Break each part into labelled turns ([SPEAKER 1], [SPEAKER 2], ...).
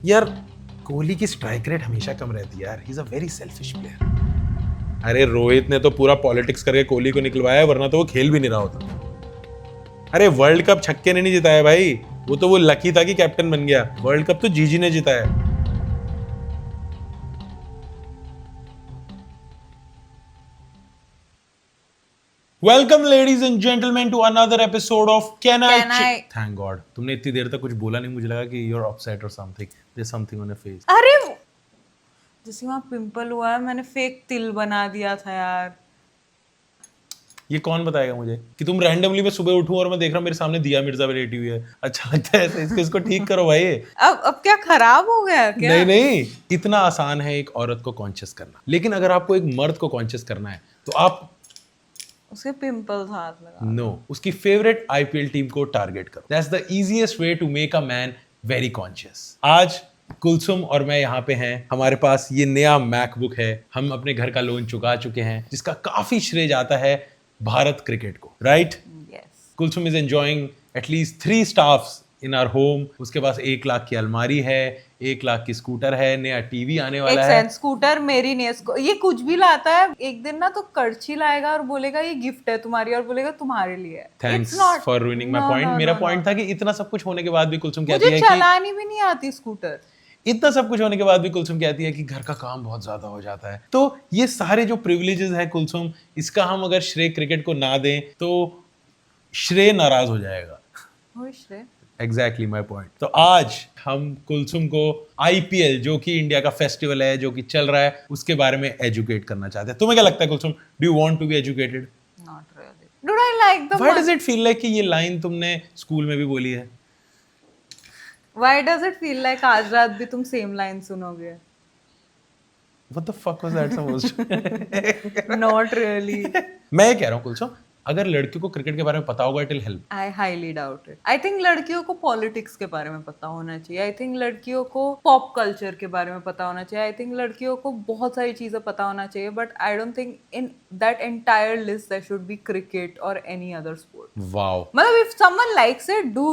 [SPEAKER 1] यार कोहली की strike rate हमेशा कम रहती है यार, ही is a very selfish player. अरे रोहित ने तो पूरा पॉलिटिक्स करके कोहली को निकलवाया, वरना तो वो खेल भी नहीं रहा होता। अरे वर्ल्ड कप छक्के ने नहीं जिताया भाई, वो लकी था कि कैप्टन बन गया। वर्ल्ड कप तो जीजी ने जिताया। Welcome ladies and gentleman to another episode of can I. Thank God तुमने इतनी देर तक कुछ बोला नहीं, मुझे लगा कि यू आर अपसेट और something, there something on your face.
[SPEAKER 2] अरे जैसे वहां पिंपल हुआ है, मैंने फेक तिल बना दिया था यार।
[SPEAKER 1] ये कौन बताएगा मुझे कि तुम रैंडमली मैं सुबह उठूं और मैं देख रहा हूं मेरे सामने दिया मिर्जा लेटी हुई है? अच्छा लगता है ऐसे? इसको ठीक करो भाई।
[SPEAKER 2] अब क्या खराब हो गया क्या?
[SPEAKER 1] नहीं नहीं, इतना आसान है एक औरत को कॉन्शियस करना, लेकिन अगर आपको एक मर्द को कॉन्शियस करना है तो आप
[SPEAKER 2] उसके पिंपल था हाथ लगा।
[SPEAKER 1] नो उसकी फेवरेट आईपीएल टीम को टारगेट करो। That's the easiest way to make a man very conscious. आज कुलसुम और मैं यहाँ पे हैं, हमारे पास ये नया मैकबुक है, हम अपने घर का लोन चुका चुके हैं, जिसका काफी श्रेय जाता है भारत क्रिकेट को, right?
[SPEAKER 2] Yes.
[SPEAKER 1] Kulsum is enjoying at least 3 staffs in our home. उसके पास 1 लाख की अलमारी है, 1 लाख की स्कूटर है, नया टीवी आने वाला है।
[SPEAKER 2] स्कूटर मेरी नहीं है, ये कुछ भी लाता है एक दिन ना तो कड़छी लाएगा और बोलेगा ये गिफ्ट है तुम्हारी, और बोलेगा तुम्हारे लिए।
[SPEAKER 1] Thanks for ruining my point. मेरा पॉइंट था कि इतना सब कुछ होने के बाद भी कुलसुम कहती है
[SPEAKER 2] मुझे
[SPEAKER 1] कि
[SPEAKER 2] चलानी भी नहीं आती स्कूटर।
[SPEAKER 1] इतना सब कुछ होने के बाद भी कुलसुम कहती है कि घर का काम बहुत ज्यादा हो जाता है। तो ये सारे जो प्रिविलेजेस है कुलसुम, इसका हम अगर श्रेय क्रिकेट को ना दें तो श्रेय नाराज हो जाएगा। Exactly my point. तो आज हम कुलसुम को आईपीएल, जो कि इंडिया का फेस्टिवल है, जो कि चल रहा है, उसके बारे में एजुकेट करना चाहते हैं। तुम्हें क्या लगता है Kulsum, do you want to be educated?
[SPEAKER 2] Not really. Do I like the
[SPEAKER 1] why does it feel like कि ये लाइन तुमने स्कूल में भी बोली है?
[SPEAKER 2] Why does it feel like आज रात भी तुम सेम लाइन सुनोगे?
[SPEAKER 1] What the fuck was that supposed to?
[SPEAKER 2] Not really.
[SPEAKER 1] मैं ये कह रहा हूँ कुलसुम, अगर लड़कियों को क्रिकेट के बारे में पता होगा it will help.
[SPEAKER 2] I highly doubt it. I think लड़कियों को पॉलिटिक्स के बारे में पता होना चाहिए। I think लड़कियों को पॉप कल्चर के बारे में पता होना चाहिए। I think लड़कियों को बहुत सारी चीजें पता होना चाहिए। But I don't think in that entire list there should be cricket or any other sport.
[SPEAKER 1] Wow,
[SPEAKER 2] मतलब if someone likes it, do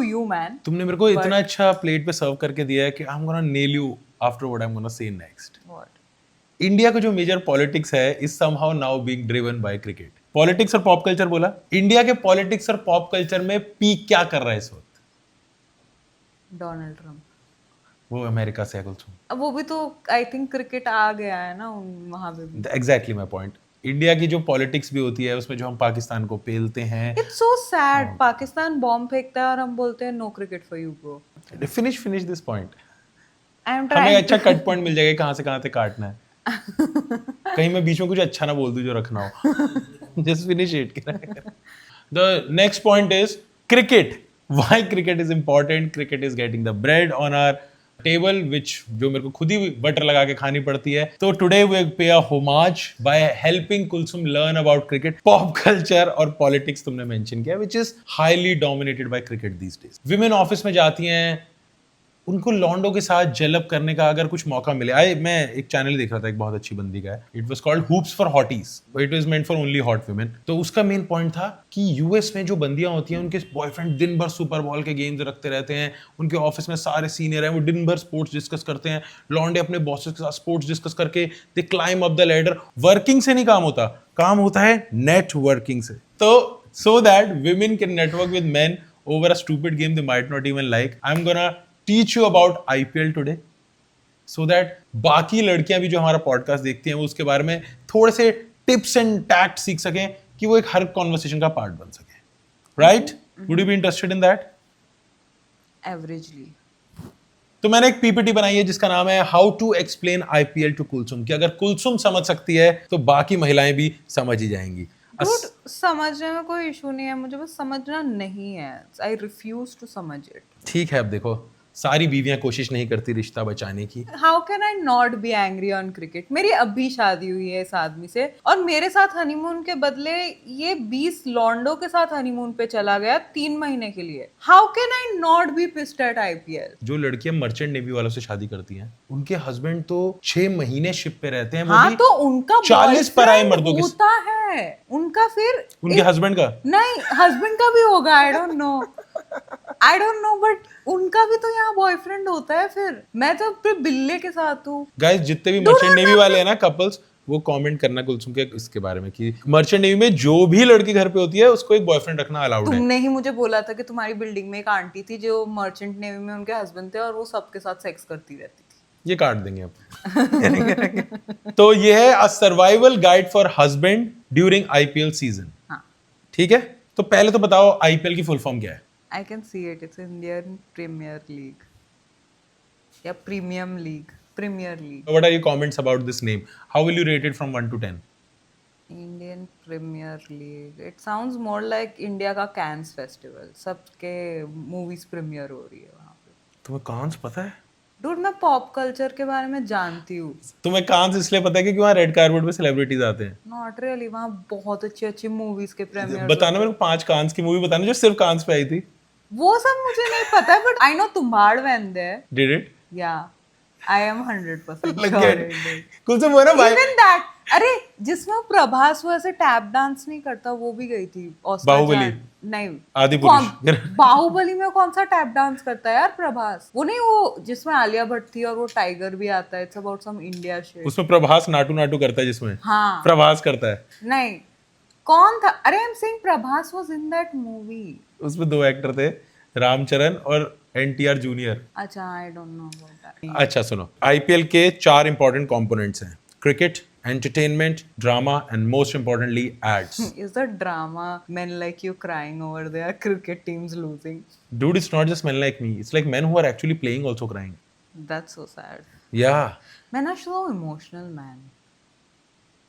[SPEAKER 2] you man.
[SPEAKER 1] तुमने मेरे को इतना अच्छा प्लेट पे सर्व करके दिया है कि आई am gonna nail you after what I am gonna say next.
[SPEAKER 2] What?
[SPEAKER 1] India का जो मेजर पॉलिटिक्स है is somehow now being driven by cricket. Politics और पॉप कल्चर बोला, इंडिया के पॉलिटिक्स और पॉप कल्चर में पीक क्या कर रहा है इस वक्त?
[SPEAKER 2] Donald Trump.
[SPEAKER 1] वो अमेरिका से है कुलसुम।
[SPEAKER 2] अब वो भी तो आई थिंक क्रिकेट आ गया है ना वहां पे भी।
[SPEAKER 1] Exactly my point. इंडिया की जो पॉलिटिक्स भी होती है उसमें जो हम पाकिस्तान को पेलते हैं।
[SPEAKER 2] It's so sad. Pakistan bomb फेंकता है और हम बोलते हैं no cricket for you bro.
[SPEAKER 1] Finish this point.
[SPEAKER 2] I am
[SPEAKER 1] हमें
[SPEAKER 2] ट्राइंग।
[SPEAKER 1] अच्छा कट पॉइंट मिल जाएगा कहां से कहां तक काटना है। कहीं मैं बीच में कुछ अच्छा ना बोल दूं जो रखना हो। Just finish it. The next point is cricket. Why cricket is important? Cricket is getting the bread on our table, which जो मेरे को खुद ही बटर लगा के खानी पड़ती है। तो today we pay a homage by helping Kulsum learn about cricket, pop culture और पॉलिटिक्स तुमने मेंशन किया, which is highly dominated by cricket these days. Women office में जाती हैं, उनको लॉन्डो के साथ जेलअप करने का अगर कुछ मौका मिले। मैं एक चैनल देख रहा था, एक बहुत अच्छी बंदी का है, it was called hoops for hotties, it was meant for only hot women. तो उसका मेन पॉइंट था कि यूएस में जो बंदियां होती हैं, उनके बॉयफ्रेंड दिन भर सुपर बॉल के गेम्स रखते रहते हैं, उनके ऑफिस में सारे सीनियर हैं, वो दिन भर स्पोर्ट्स डिस्कस करते हैं। लॉन्डे अपने बॉसेस के साथ स्पोर्ट्स डिस्कस करके they climb up the ladder. Working से नहीं काम होता, काम होता है नेटवर्किंग से। तो so that women can network with men over a stupid game they might not even like, I'm gonna teach you about IPL today so that बाकी लड़कियां भी जो हमारा पॉडकास्ट देखती हैं वो उसके बारे में थोड़े से टिप्स एंड टैक्ट सीख सकें कि वो एक हर कॉन्वर्सेशन का पार्ट बन सके, right? Would you be interested in that?
[SPEAKER 2] Averagely.
[SPEAKER 1] तो मैंने एक पीपीटी बनाई है जिसका नाम है how to explain IPL to Kulsum, कि अगर कुलसुम समझ सकती है तो बाकी महिलाएं भी समझ ही जाएंगी।
[SPEAKER 2] समझने में कोई इशू नहीं है, मुझे बस समझना नहीं है। आई रिफ्यूज टू समझ इट।
[SPEAKER 1] ठीक है, अब देखो सारी बीवियां कोशिश नहीं करती रिश्ता बचाने की।
[SPEAKER 2] How can I not be angry on cricket? मेरी अभी शादी हुई है इस आदमी से, और मेरे साथ हनीमून के बदले ये 20 लॉन्डो के साथ हनीमून पे चला गया 3 महीने के लिए। How can I not be pissed at IPL?
[SPEAKER 1] जो लड़कियां मर्चेंट नेवी वालों से शादी करती हैं, उनके हस्बैंड तो 6 महीने शिप पे रहते हैं।
[SPEAKER 2] हाँ, तो उनका
[SPEAKER 1] 40 पराए मर्दों के
[SPEAKER 2] होता है उनका, फिर
[SPEAKER 1] उनके हस्बैंड का
[SPEAKER 2] नहीं, हस्बैंड का भी होगा, आई don't no. I don't no but उनका भी तो यहाँ बॉयफ्रेंड होता है फिर मैं तो अपने बिल्ले के साथ हूँ
[SPEAKER 1] गाइस जितने भी मर्चेंट नेवी वाले हैं ना कपल्स, वो कमेंट करना कुलसुम के इसके बारे में कि मर्चेंट नेवी में जो भी लड़की घर पे होती है उसको एक बॉयफ्रेंड रखना अलाउड है।
[SPEAKER 2] तुमने ही मुझे बोला था कि तुम्हारी बिल्डिंग में एक आंटी थी जो मर्चेंट नेवी में उनके हस्बैंड थे और वो सबके साथ सेक्स करती रहती थी।
[SPEAKER 1] ये काट देंगे अब। तो ये है a survival guide for husband during IPL season.
[SPEAKER 2] हाँ
[SPEAKER 1] ठीक है, तो पहले तो बताओ आईपीएल की फुल फॉर्म क्या है?
[SPEAKER 2] I can see it, it's Indian Premier League या premium league, Premier League.
[SPEAKER 1] What are your comments about this name? How will you rate it from 1 to 10?
[SPEAKER 2] Indian Premier League, it sounds more like India का Cannes festival, सबके movies premiere हो रही है वहाँ पे।
[SPEAKER 1] तुम्हें कांस पता है?
[SPEAKER 2] डूड मैं पॉप कल्चर के बारे में जानती हूँ।
[SPEAKER 1] तुम्हें कांस इसलिए पता है क्योंकि वहाँ रेड कार्पेट पे सेलिब्रिटीज आते हैं।
[SPEAKER 2] नॉट रियली, वहाँ बहुत अच्छी अच्छी मूवीज के प्रीमियर।
[SPEAKER 1] बताना मेरे को 5 कांस की मूवी बताना जो सिर्फ कांस पे आई थी।
[SPEAKER 2] वो सब मुझे नहीं पता है but I know Tumbbad when there.
[SPEAKER 1] Did it?
[SPEAKER 2] या I am 100%
[SPEAKER 1] Like
[SPEAKER 2] sure
[SPEAKER 1] it.
[SPEAKER 2] it did.
[SPEAKER 1] कुछ वो है ना भाई,
[SPEAKER 2] Even that, अरे जिसमें वो प्रभास वो ऐसे टैप डांस नहीं करता, वो भी गई थी ऑस्कर
[SPEAKER 1] बाहुबली?
[SPEAKER 2] नहीं,
[SPEAKER 1] आदि पुरुष।
[SPEAKER 2] बाहुबली में कौन सा टैप डांस करता है यार प्रभास? वो नहीं, वो जिसमें आलिया भट्ट थी और वो टाइगर भी आता है। It's about some India shit.
[SPEAKER 1] उसमें प्रभास नाटू नाटू करता है जिसमें
[SPEAKER 2] हाँ
[SPEAKER 1] प्रभास करता है।
[SPEAKER 2] नहीं, कौन था? अरे I am saying Prabhas was in that movie.
[SPEAKER 1] उसमें 2 एक्टर थे, रामचरण और एनटीआर जूनियर।
[SPEAKER 2] अच्छा I don't know about that.
[SPEAKER 1] अच्छा सुनो, आईपीएल के 4 इंपॉर्टेंट कंपोनेंट्स हैं: cricket, entertainment, drama and most importantly ads.
[SPEAKER 2] Is the drama men like you crying over their cricket teams losing?
[SPEAKER 1] Dude, it's not just men like me. It's like men who are actually playing also crying.
[SPEAKER 2] That's so sad.
[SPEAKER 1] Yeah.
[SPEAKER 2] Men are so emotional, man.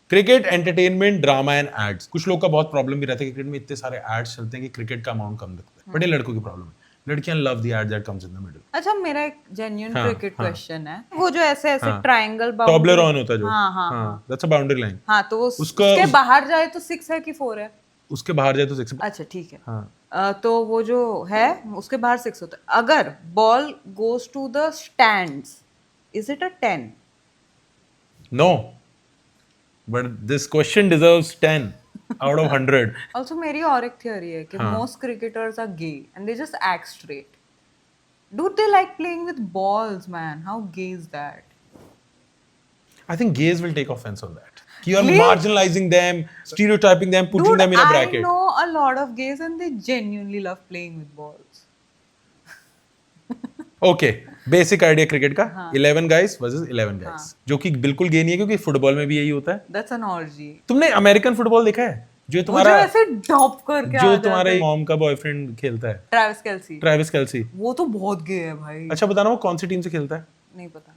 [SPEAKER 1] Cricket, entertainment, drama and ads. कुछ लोग का बहुत problem भी रहता है cricket में, इतने सारे एड्स चलते हैं कि क्रिकेट का अमाउंट कम दिखता है, बट ये लड़कों की प्रॉब्लम है। लड़कियां love the ad that comes in the middle.
[SPEAKER 2] अच्छा मेरा एक जेन्युइन
[SPEAKER 1] हाँ,
[SPEAKER 2] क्रिकेट
[SPEAKER 1] हाँ।
[SPEAKER 2] क्वेश्चन है, वो जो ऐसे ऐसे
[SPEAKER 1] हाँ।
[SPEAKER 2] ट्रायंगल
[SPEAKER 1] टॉबलरॉन होता है जो,
[SPEAKER 2] हाँ हाँ
[SPEAKER 1] हाँ, दैट्स अ बाउंड्री लाइन।
[SPEAKER 2] हाँ, तो वो
[SPEAKER 1] उसका-
[SPEAKER 2] उसके बाहर जाए तो 6 है कि 4 है?
[SPEAKER 1] उसके बाहर जाए तो 6।
[SPEAKER 2] अच्छा ठीक है।
[SPEAKER 1] हाँ,
[SPEAKER 2] तो वो जो है उसके बाहर 6 होता है। अगर ball goes to the stands, is it a 10?
[SPEAKER 1] No, but this question deserves 10 out of 100।
[SPEAKER 2] Also मेरी और एक थियोरी है कि
[SPEAKER 1] हाँ।
[SPEAKER 2] Most cricketers are gay and they just act straight. Dude, they like playing with balls, man. How gay is that?
[SPEAKER 1] I think gays will take offense on that. You are
[SPEAKER 2] Gays?
[SPEAKER 1] marginalizing them, stereotyping them, putting
[SPEAKER 2] Dude,
[SPEAKER 1] them in a bracket.
[SPEAKER 2] I know a lot of gays and they genuinely love playing with balls.
[SPEAKER 1] Okay, basic idea cricket का। 11 guys versus 11 guys, जो कि बिल्कुल गे नहीं है क्योंकि football में भी यही होता है।
[SPEAKER 2] That's an orgy.
[SPEAKER 1] तुमने अमेरिकन फुटबॉल देखा है जो
[SPEAKER 2] वो जो
[SPEAKER 1] तुम्हारा
[SPEAKER 2] ऐसे डॉप करके आ
[SPEAKER 1] जो
[SPEAKER 2] जाता
[SPEAKER 1] तुम्हारे
[SPEAKER 2] है।
[SPEAKER 1] मॉम का बॉयफ्रेंड खेलता है,
[SPEAKER 2] ट्रैविस केल्सी,
[SPEAKER 1] ट्रेविस केल्सी।
[SPEAKER 2] वो तो बहुत गे है भाई।
[SPEAKER 1] अच्छा बताना वो कौन सी टीम से खेलता है?
[SPEAKER 2] नहीं पता।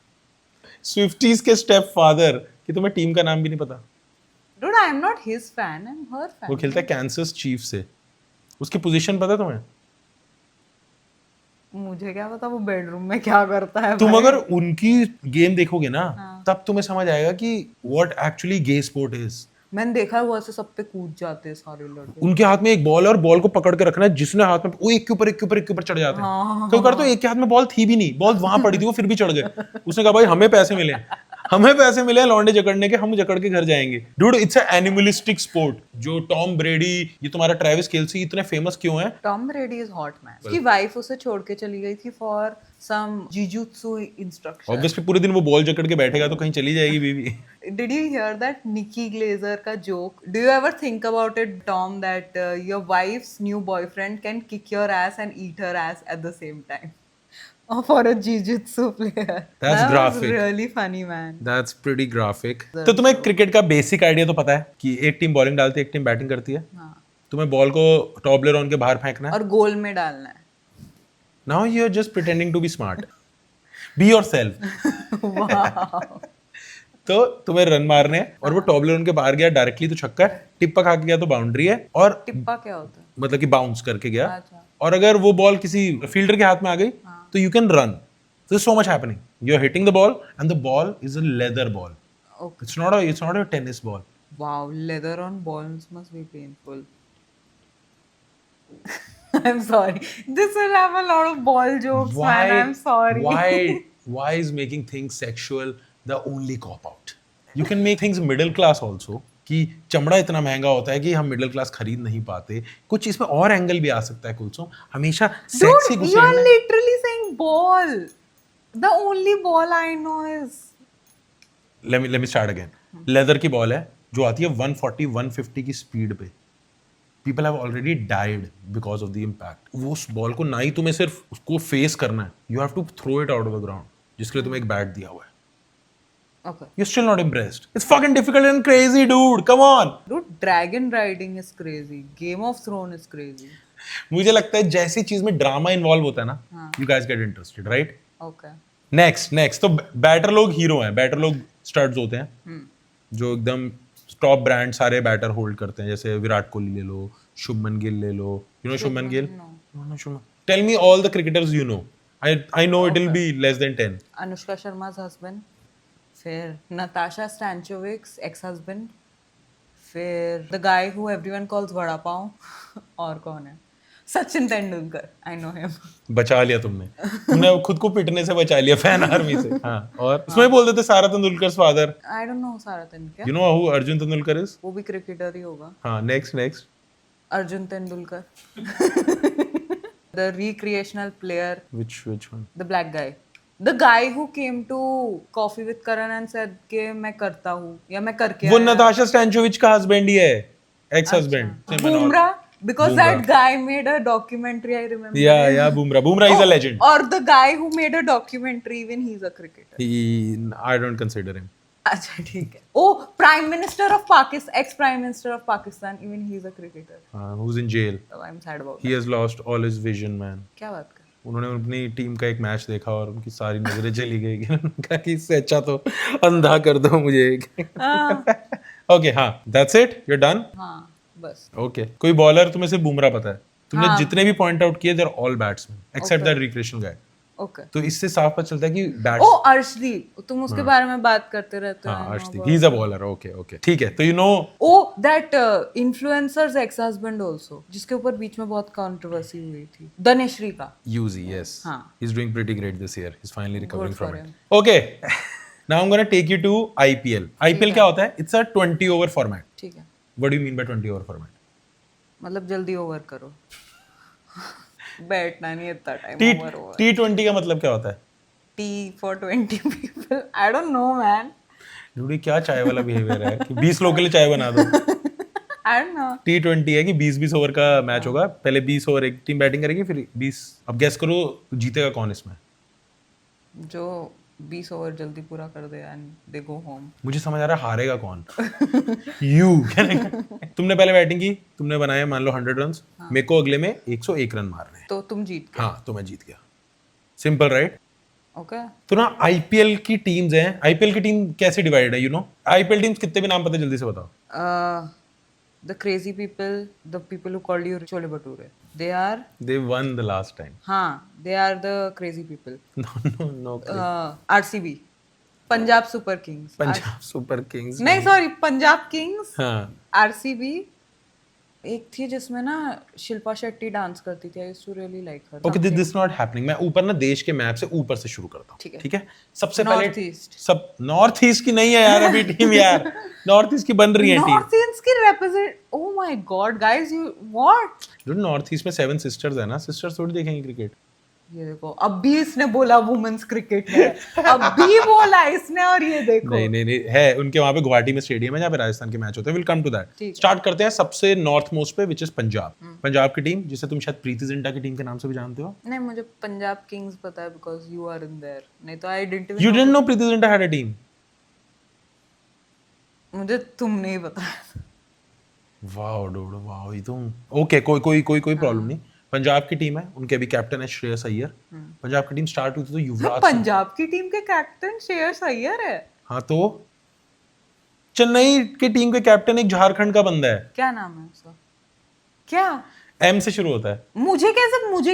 [SPEAKER 1] स्विफ्टीज के स्टेप फादर, कि तुम्हें टीम का नाम भी नहीं पता।
[SPEAKER 2] Dude, I am not his fan. I'm her fan.
[SPEAKER 1] वो खेलता है कैंसस चीफ से। उसकी पोजीशन पता है तुम्हें?
[SPEAKER 2] मुझे क्या पता वो बेडरूम में क्या करता है
[SPEAKER 1] तुम
[SPEAKER 2] भाई।
[SPEAKER 1] अगर उनकी गेम देखोगे ना, तब तुम्हें समझ आएगा कि what actually gay sport is.
[SPEAKER 2] मैंने देखा है वो ऐसे सब पे कूद जाते हैं सारे लड़के।
[SPEAKER 1] उनके हाथ में एक बॉल है और बॉल को पकड़ के रखना है, जिसने हाथ में वो एक के ऊपर एक के ऊपर एक के ऊपर चढ़ जाते हैं। कई बार तो एक के हाथ में बॉल थी भी नहीं, बॉल वहां पड़ी थी, वो फिर भी चढ़ गए। उसने कहा भाई हमें पैसे मिले, हमें पैसे मिले लौंडे जकड़ने के, हम जकड़ के घर जाएंगे। Dude, it's a animalistic sport. जो टॉम ब्रेडी, ये तुम्हारा ट्रेविस केल्सी इतने फेमस क्यों है?
[SPEAKER 2] Tom ब्रेडी is hot man. उसकी वाइफ उसे छोड़ के चली गई थी for some jujitsu instruction.
[SPEAKER 1] Obviously पूरे दिन वो बॉल जकड़ के बैठेगा तो कहीं चली जाएगी बीवी।
[SPEAKER 2] Did you hear that Nikki Glazer का joke? Do you ever think about it, Tom, that your wife's new boyfriend can kick your ass and eat her ass at the same time? Or for a jiu-jitsu player.
[SPEAKER 1] That's
[SPEAKER 2] that
[SPEAKER 1] graphic.
[SPEAKER 2] was really funny, man.
[SPEAKER 1] That's pretty graphic. तो तुम्हें cricket का basic idea तो पता है कि एक team bowling डालती है, एक टीम बैटिंग करती है।
[SPEAKER 2] हाँ.
[SPEAKER 1] तुम्हें बॉल को टॉबलरॉन के बाहर फेंकना है।
[SPEAKER 2] और गोल में डालना है।
[SPEAKER 1] Now you are just pretending to be smart. Be yourself.
[SPEAKER 2] Wow.
[SPEAKER 1] तो तुम्हें रन मारने हैं और वो टॉबलरॉन के बाहर गया डायरेक्टली तो छक्का है, टिप्पा खा के गया तो बाउंड्री है, और
[SPEAKER 2] टिप्पा क्या होता है?
[SPEAKER 1] मतलब कि बाउंस करके गया।
[SPEAKER 2] अच्छा.
[SPEAKER 1] और अगर वो बॉल किसी फील्डर के हाथ में आ गई तो you can run. There's so much happening. You're hitting the ball and the ball is a leather ball.
[SPEAKER 2] Okay.
[SPEAKER 1] It's not a tennis ball.
[SPEAKER 2] Wow, leather on balls must be painful. I'm sorry. This will have a lot of ball jokes, man. I'm sorry.
[SPEAKER 1] Why is making things sexual the only cop out? You can make things middle class also. कि चमड़ा इतना महंगा होता है कि हम middle class खरीद नहीं पाते, कुछ इसमें और एंगल भी आ सकता है कुलसुम, हमेशा sex he
[SPEAKER 2] Dude, you are
[SPEAKER 1] घुसेड़ना।
[SPEAKER 2] literally saying ball. The only ball I know is
[SPEAKER 1] let me start again. Leather की बॉल है जो आती है 140 150 की स्पीड पे, people have already died because of the impact. वो उस बॉल को ना ही तुम्हें सिर्फ उसको फेस करना है, you have to throw it out of the ground, जिसके लिए तुम्हें एक बैट दिया हुआ है।
[SPEAKER 2] okay.
[SPEAKER 1] You're still not impressed. It's fucking difficult and crazy, dude. Come on.
[SPEAKER 2] Dude, dragon riding is crazy. Game of Thrones is crazy.
[SPEAKER 1] मुझे लगता है जैसी चीज में ड्रामा इन्वॉल्व होता है ना, you guys get interested, right?
[SPEAKER 2] Okay.
[SPEAKER 1] Next तो बैटर लोग हीरो हैं, बैटर लोग स्टड्स होते हैं जो एकदम टॉप ब्रांड सारे बैटर होल्ड करते हैं, जैसे विराट कोहली ले लो, शुभमन गिल ले लो, you know Shubman Gill? No, Shubman. Tell me all the cricketers you know. I know it will be less than 10।
[SPEAKER 2] Anushka शर्मा's husband, फिर नताशा स्टैंचोविक्स ex-husband, फिर the guy who everyone calls vada pav और कौन है? Sachin Tendulkar, I know him.
[SPEAKER 1] बचा लिया तुमने खुद को पिटने से बचा लिया फैन आर्मी से। हाँ, और उसमें बोल देते सारा Tendulkar father.
[SPEAKER 2] I don't know सारा Tendulkar.
[SPEAKER 1] You know who Arjun Tendulkar is?
[SPEAKER 2] वो भी क्रिकेटर ही होगा।
[SPEAKER 1] हाँ, next
[SPEAKER 2] Arjun Tendulkar. The recreational player,
[SPEAKER 1] which one?
[SPEAKER 2] the black guy. The guy who came to Coffee with Karan and said कि मैं करता हूँ या मैं करके
[SPEAKER 1] वो
[SPEAKER 2] आया।
[SPEAKER 1] नताशा स्टैंचोविच का हस्बैंड ही है, ex husband.
[SPEAKER 2] Bumrah, because that guy made a documentary, I remember.
[SPEAKER 1] Yeah, Bumrah is a legend.
[SPEAKER 2] Or the guy who made a documentary, even he's a cricketer.
[SPEAKER 1] I don't consider him.
[SPEAKER 2] अच्छा ठीक है। Oh, Prime Minister of Pakistan, ex-Prime Minister of Pakistan, even he's a cricketer.
[SPEAKER 1] Who's in jail?
[SPEAKER 2] So I'm sad about
[SPEAKER 1] He has lost all his vision, man.
[SPEAKER 2] that. क्या बात कर?
[SPEAKER 1] उन्होंने अपनी team का एक मैच देखा और उनकी सारी नजरें चली गई कि उन्होंने कहा कि इससे अच्छा तो अंधा कर दो मुझे। ओके, हाँ, that's it, you are done.
[SPEAKER 2] हाँ, बस।
[SPEAKER 1] ओके, कोई बॉलर तुम्हें सिर्फ बुमराह पता है? तुमने जितने भी पॉइंट आउट किए, they are all batsman except that recreational guy.
[SPEAKER 2] Okay.
[SPEAKER 1] तो इससे साफ पता चलता है कि बैट।
[SPEAKER 2] ओ अर्शदीप, तुम उसके बारे में बात करते रहते हो।
[SPEAKER 1] हाँ, Arshdeep, he is a bowler. Okay, ठीक है। तो you know
[SPEAKER 2] oh that influencers ex husband also, जिसके ऊपर बीच में बहुत कंट्रोवर्सी हुई थी, दनेश्री का।
[SPEAKER 1] यूजी, यस,
[SPEAKER 2] हाँ,
[SPEAKER 1] he is doing pretty great this year, he is finally recovering
[SPEAKER 2] for
[SPEAKER 1] from it. Okay, now I am gonna take you to IPL. IPL क्या होता है? It's a 20 over format.
[SPEAKER 2] ठीक है।
[SPEAKER 1] What do you mean by 20 over format?
[SPEAKER 2] मतलब जल्दी over करो। बैठना नहीं इतना टाइम ओवर ओवर।
[SPEAKER 1] T20 का मतलब क्या होता है?
[SPEAKER 2] T for 20 people. I don't know, man.
[SPEAKER 1] Dudi, क्या चाय वाला बिहेवियर है कि 20 लोगों के लिए चाय बना दो।
[SPEAKER 2] I don't know.
[SPEAKER 1] T20 है कि 20-20 ओवर का मैच होगा, पहले 20 ओवर एक टीम बैटिंग करेगी, फिर 20। अब गेस करो जीतेगा कौन इसमें?
[SPEAKER 2] जो 20 ओवर जल्दी पूरा कर दे एंड दे गो होम।
[SPEAKER 1] मुझे समझ आ रहा है हारेगा कौन। यू। तुमने पहले बैटिंग की, तुमने बनाए मान लो 100 रन, मेरे को अगले में 101 रन मारने हैं।
[SPEAKER 2] तो तुम जीत गए।
[SPEAKER 1] हाँ, तो मैं जीत गया। Simple, right?
[SPEAKER 2] ओके।
[SPEAKER 1] तो ना आईपीएल की टीम्स हैं, आईपीएल की टीम कैसे डिवाइड है, यू नो? आईपीएल टीम्स कितने भी नाम पता है, जल्दी से बताओ।
[SPEAKER 2] The crazy people, the people who called you Chole Bhature, they are,
[SPEAKER 1] They won the last time.
[SPEAKER 2] हाँ, they are the crazy people.
[SPEAKER 1] No.
[SPEAKER 2] RCB, Punjab Super Kings.
[SPEAKER 1] Punjab super Kings.
[SPEAKER 2] नहीं सॉरी, पंजाब किंग्स,
[SPEAKER 1] हाँ,
[SPEAKER 2] RCB। एक थी जिसमें ना Shilpa Shetty dance करती थी, I used to really like her.
[SPEAKER 1] Okay, this not happening. मैं ऊपर ना देश के मैप से ऊपर से शुरू करता हूँ, ठीक है? सबसे पहले
[SPEAKER 2] नॉर्थ ईस्ट।
[SPEAKER 1] सब नॉर्थ ईस्ट की नहीं है यार अभी टीम, यार नॉर्थ ईस्ट की बन रही है टीम।
[SPEAKER 2] नॉर्थ ईस्ट की represent, oh my God guys, you what?
[SPEAKER 1] जो नॉर्थ ईस्ट में 7 सिस्टर्स है ना, सिस्टर्स थोड़ी देखेंगे क्रिकेट।
[SPEAKER 2] ये देखो, अब भी इसने बोला वुमेन्स क्रिकेट है, अब भी बोला इसने, और ये देखो।
[SPEAKER 1] नहीं है, उनके वहां पे गुवाहाटी में स्टेडियम है जहाँ पे राजस्थान के मैच होते हैं। Will come to that. Start करते हैं सबसे नॉर्थ मोस्ट पे, विच इज पंजाब। पंजाब की टीम, जिसे तुम शायद प्रीति जिंटा की टीम के नाम से भी जानते हो।
[SPEAKER 2] नहीं, मुझे पंजाब किंग्स पता है because you are in there, नहीं तो I didn't
[SPEAKER 1] you didn't know Preity Zinta had a team?
[SPEAKER 2] मुझे तुम नहीं पता।
[SPEAKER 1] वाओ डूड, वाओ, ये तुम ओके, कोई प्रॉब्लम नहीं। पंजाब की टीम है, उनके अभी कैप्टन है श्रेयस अय्यर। पंजाब की टीम स्टार्ट हुई थी तो युवराज।
[SPEAKER 2] पंजाब की टीम के कैप्टन श्रेयस अय्यर है?
[SPEAKER 1] हाँ, तो चेन्नई की टीम के कैप्टन एक झारखंड का बंदा है।
[SPEAKER 2] क्या नाम है उसका? क्या
[SPEAKER 1] एम से शुरू होता है।
[SPEAKER 2] मुझे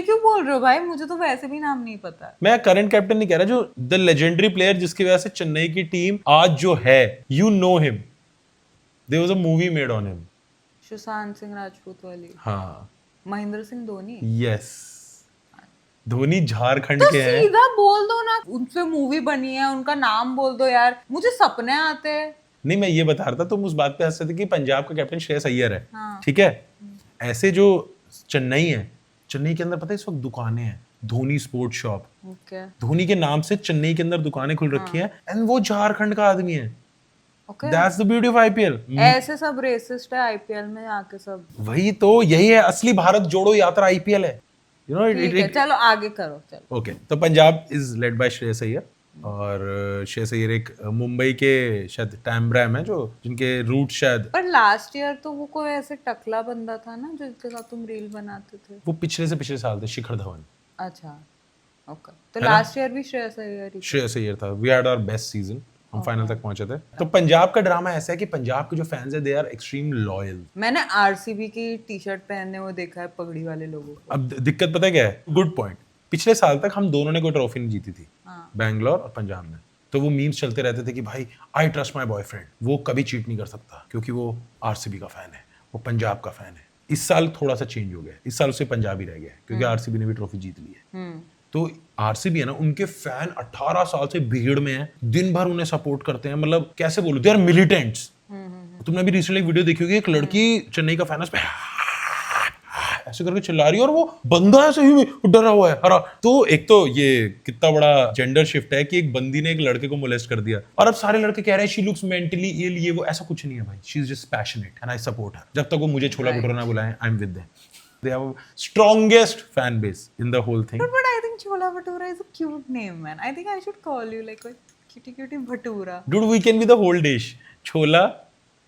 [SPEAKER 2] क्यों बोल रहे हो भाई? मुझे तो वैसे भी नाम नहीं पता।
[SPEAKER 1] मैं करंट कैप्टन नहीं कह रहा, जो द लेजेंडरी प्लेयर जिसकी वजह से चेन्नई की टीम आज जो है, you know him, there was a movie made on him.
[SPEAKER 2] Sushant Singh Rajput वाली?
[SPEAKER 1] हाँ,
[SPEAKER 2] महेंद्र सिंह धोनी।
[SPEAKER 1] यस, धोनी झारखंड
[SPEAKER 2] तो
[SPEAKER 1] के हैं।
[SPEAKER 2] सीधा बोल दो ना, उनसे मूवी बनी है, उनका नाम बोल दो यार, मुझे सपने आते हैं।
[SPEAKER 1] नहीं, मैं ये बता रहा था, तुम उस बात पे हंस रहे थे कि पंजाब का कैप्टन श्रेयस अय्यर है,
[SPEAKER 2] हाँ।
[SPEAKER 1] ठीक है। ऐसे जो चेन्नई है, चेन्नई के अंदर पता है इस वक्त दुकानें हैं, Dhoni sports shop,
[SPEAKER 2] okay
[SPEAKER 1] Dhoni के नाम से चेन्नई के अंदर दुकानें खुल रखी हैं, एंड वो झारखंड का आदमी है।
[SPEAKER 2] Okay
[SPEAKER 1] that's the beauty of IPL.
[SPEAKER 2] ऐसे सब रेसिस्ट है आईपीएल में आके सब।
[SPEAKER 1] वही तो, यही है असली भारत जोड़ो यात्रा आईपीएल है, यू नो।
[SPEAKER 2] ठीक है, चलो आगे करो, चलो।
[SPEAKER 1] ओके, तो Punjab is led bye Shreyas Iyer, और श्रेयस अय्यर एक मुंबई के शायद टैम्ब्रैम है, जो जिनके रूट शायद,
[SPEAKER 2] पर लास्ट ईयर तो वो कोई ऐसे टकला बंदा था ना जिसके साथ तुम रील बनाते थे।
[SPEAKER 1] वो पिछले से पिछले साल थे, शिखर धवन।
[SPEAKER 2] अच्छा, ओके, तो लास्ट ईयर भी श्रेयस अय्यर ही।
[SPEAKER 1] श्रेयस अय्यर था। We had our best season, हम फाइनल तक पहुंचे थे। तो पंजाब का ड्रामा ऐसा है कि पंजाब के जो फैंस है, दे आर एक्सट्रीम लॉयल।
[SPEAKER 2] मैंने आरसीबी की टी-शर्ट पहनने वो देखा है पगड़ी वाले लोगों को।
[SPEAKER 1] अब दिक्कत पता है क्या है? Good point. पिछले साल तक हम दोनों ने कोई ट्रॉफी नहीं जीती थी,
[SPEAKER 2] हाँ।
[SPEAKER 1] बैंगलोर और पंजाब ने। तो वो मीम्स चलते रहते थे कि भाई आई ट्रस्ट माय बॉयफ्रेंड, वो कभी चीट नहीं कर सकता क्योंकि वो आरसीबी का फैन है, वो पंजाब का फैन है। इस साल थोड़ा सा चेंज हो गया, इस साल उससे पंजाब ही रह गया क्योंकि आरसीबी ने भी ट्रॉफी जीत ली है। तो आरसीबी है ना, उनके फैन 18 साल से भीड़ में हैं, दिन भर उन्हें सपोर्ट करते हैं, मतलब कैसे बोलूं, दे आर मिलिटेंट्स। तुमने भी रिसेंटली वीडियो देखी होगी, एक लड़की चेन्नई का फैन है, उस पे ऐसे करके चिल्ला रही है, और वो बंदा ऐसे ही डरा हुआ है, हरा। तो एक तो ये कितना बड़ा जेंडर शिफ्ट है कि एक बंदी ने एक लड़के को मोलेस्ट कर दिया, और अब सारे लड़के कह रहे हैं शी लुक्स मेंटली इल, ये वो। ऐसा कुछ नहीं है भाई, she is just passionate and I support her. जब तक वो मुझे छोला भटूरा ना बुलाएं, I am with them. They have a strongest fan base in the whole thing.
[SPEAKER 2] But I think Chola Bhatura is a cute name, man. I think I should call you like a cutie Bhatura.
[SPEAKER 1] Dude, we can be the whole dish. Chola.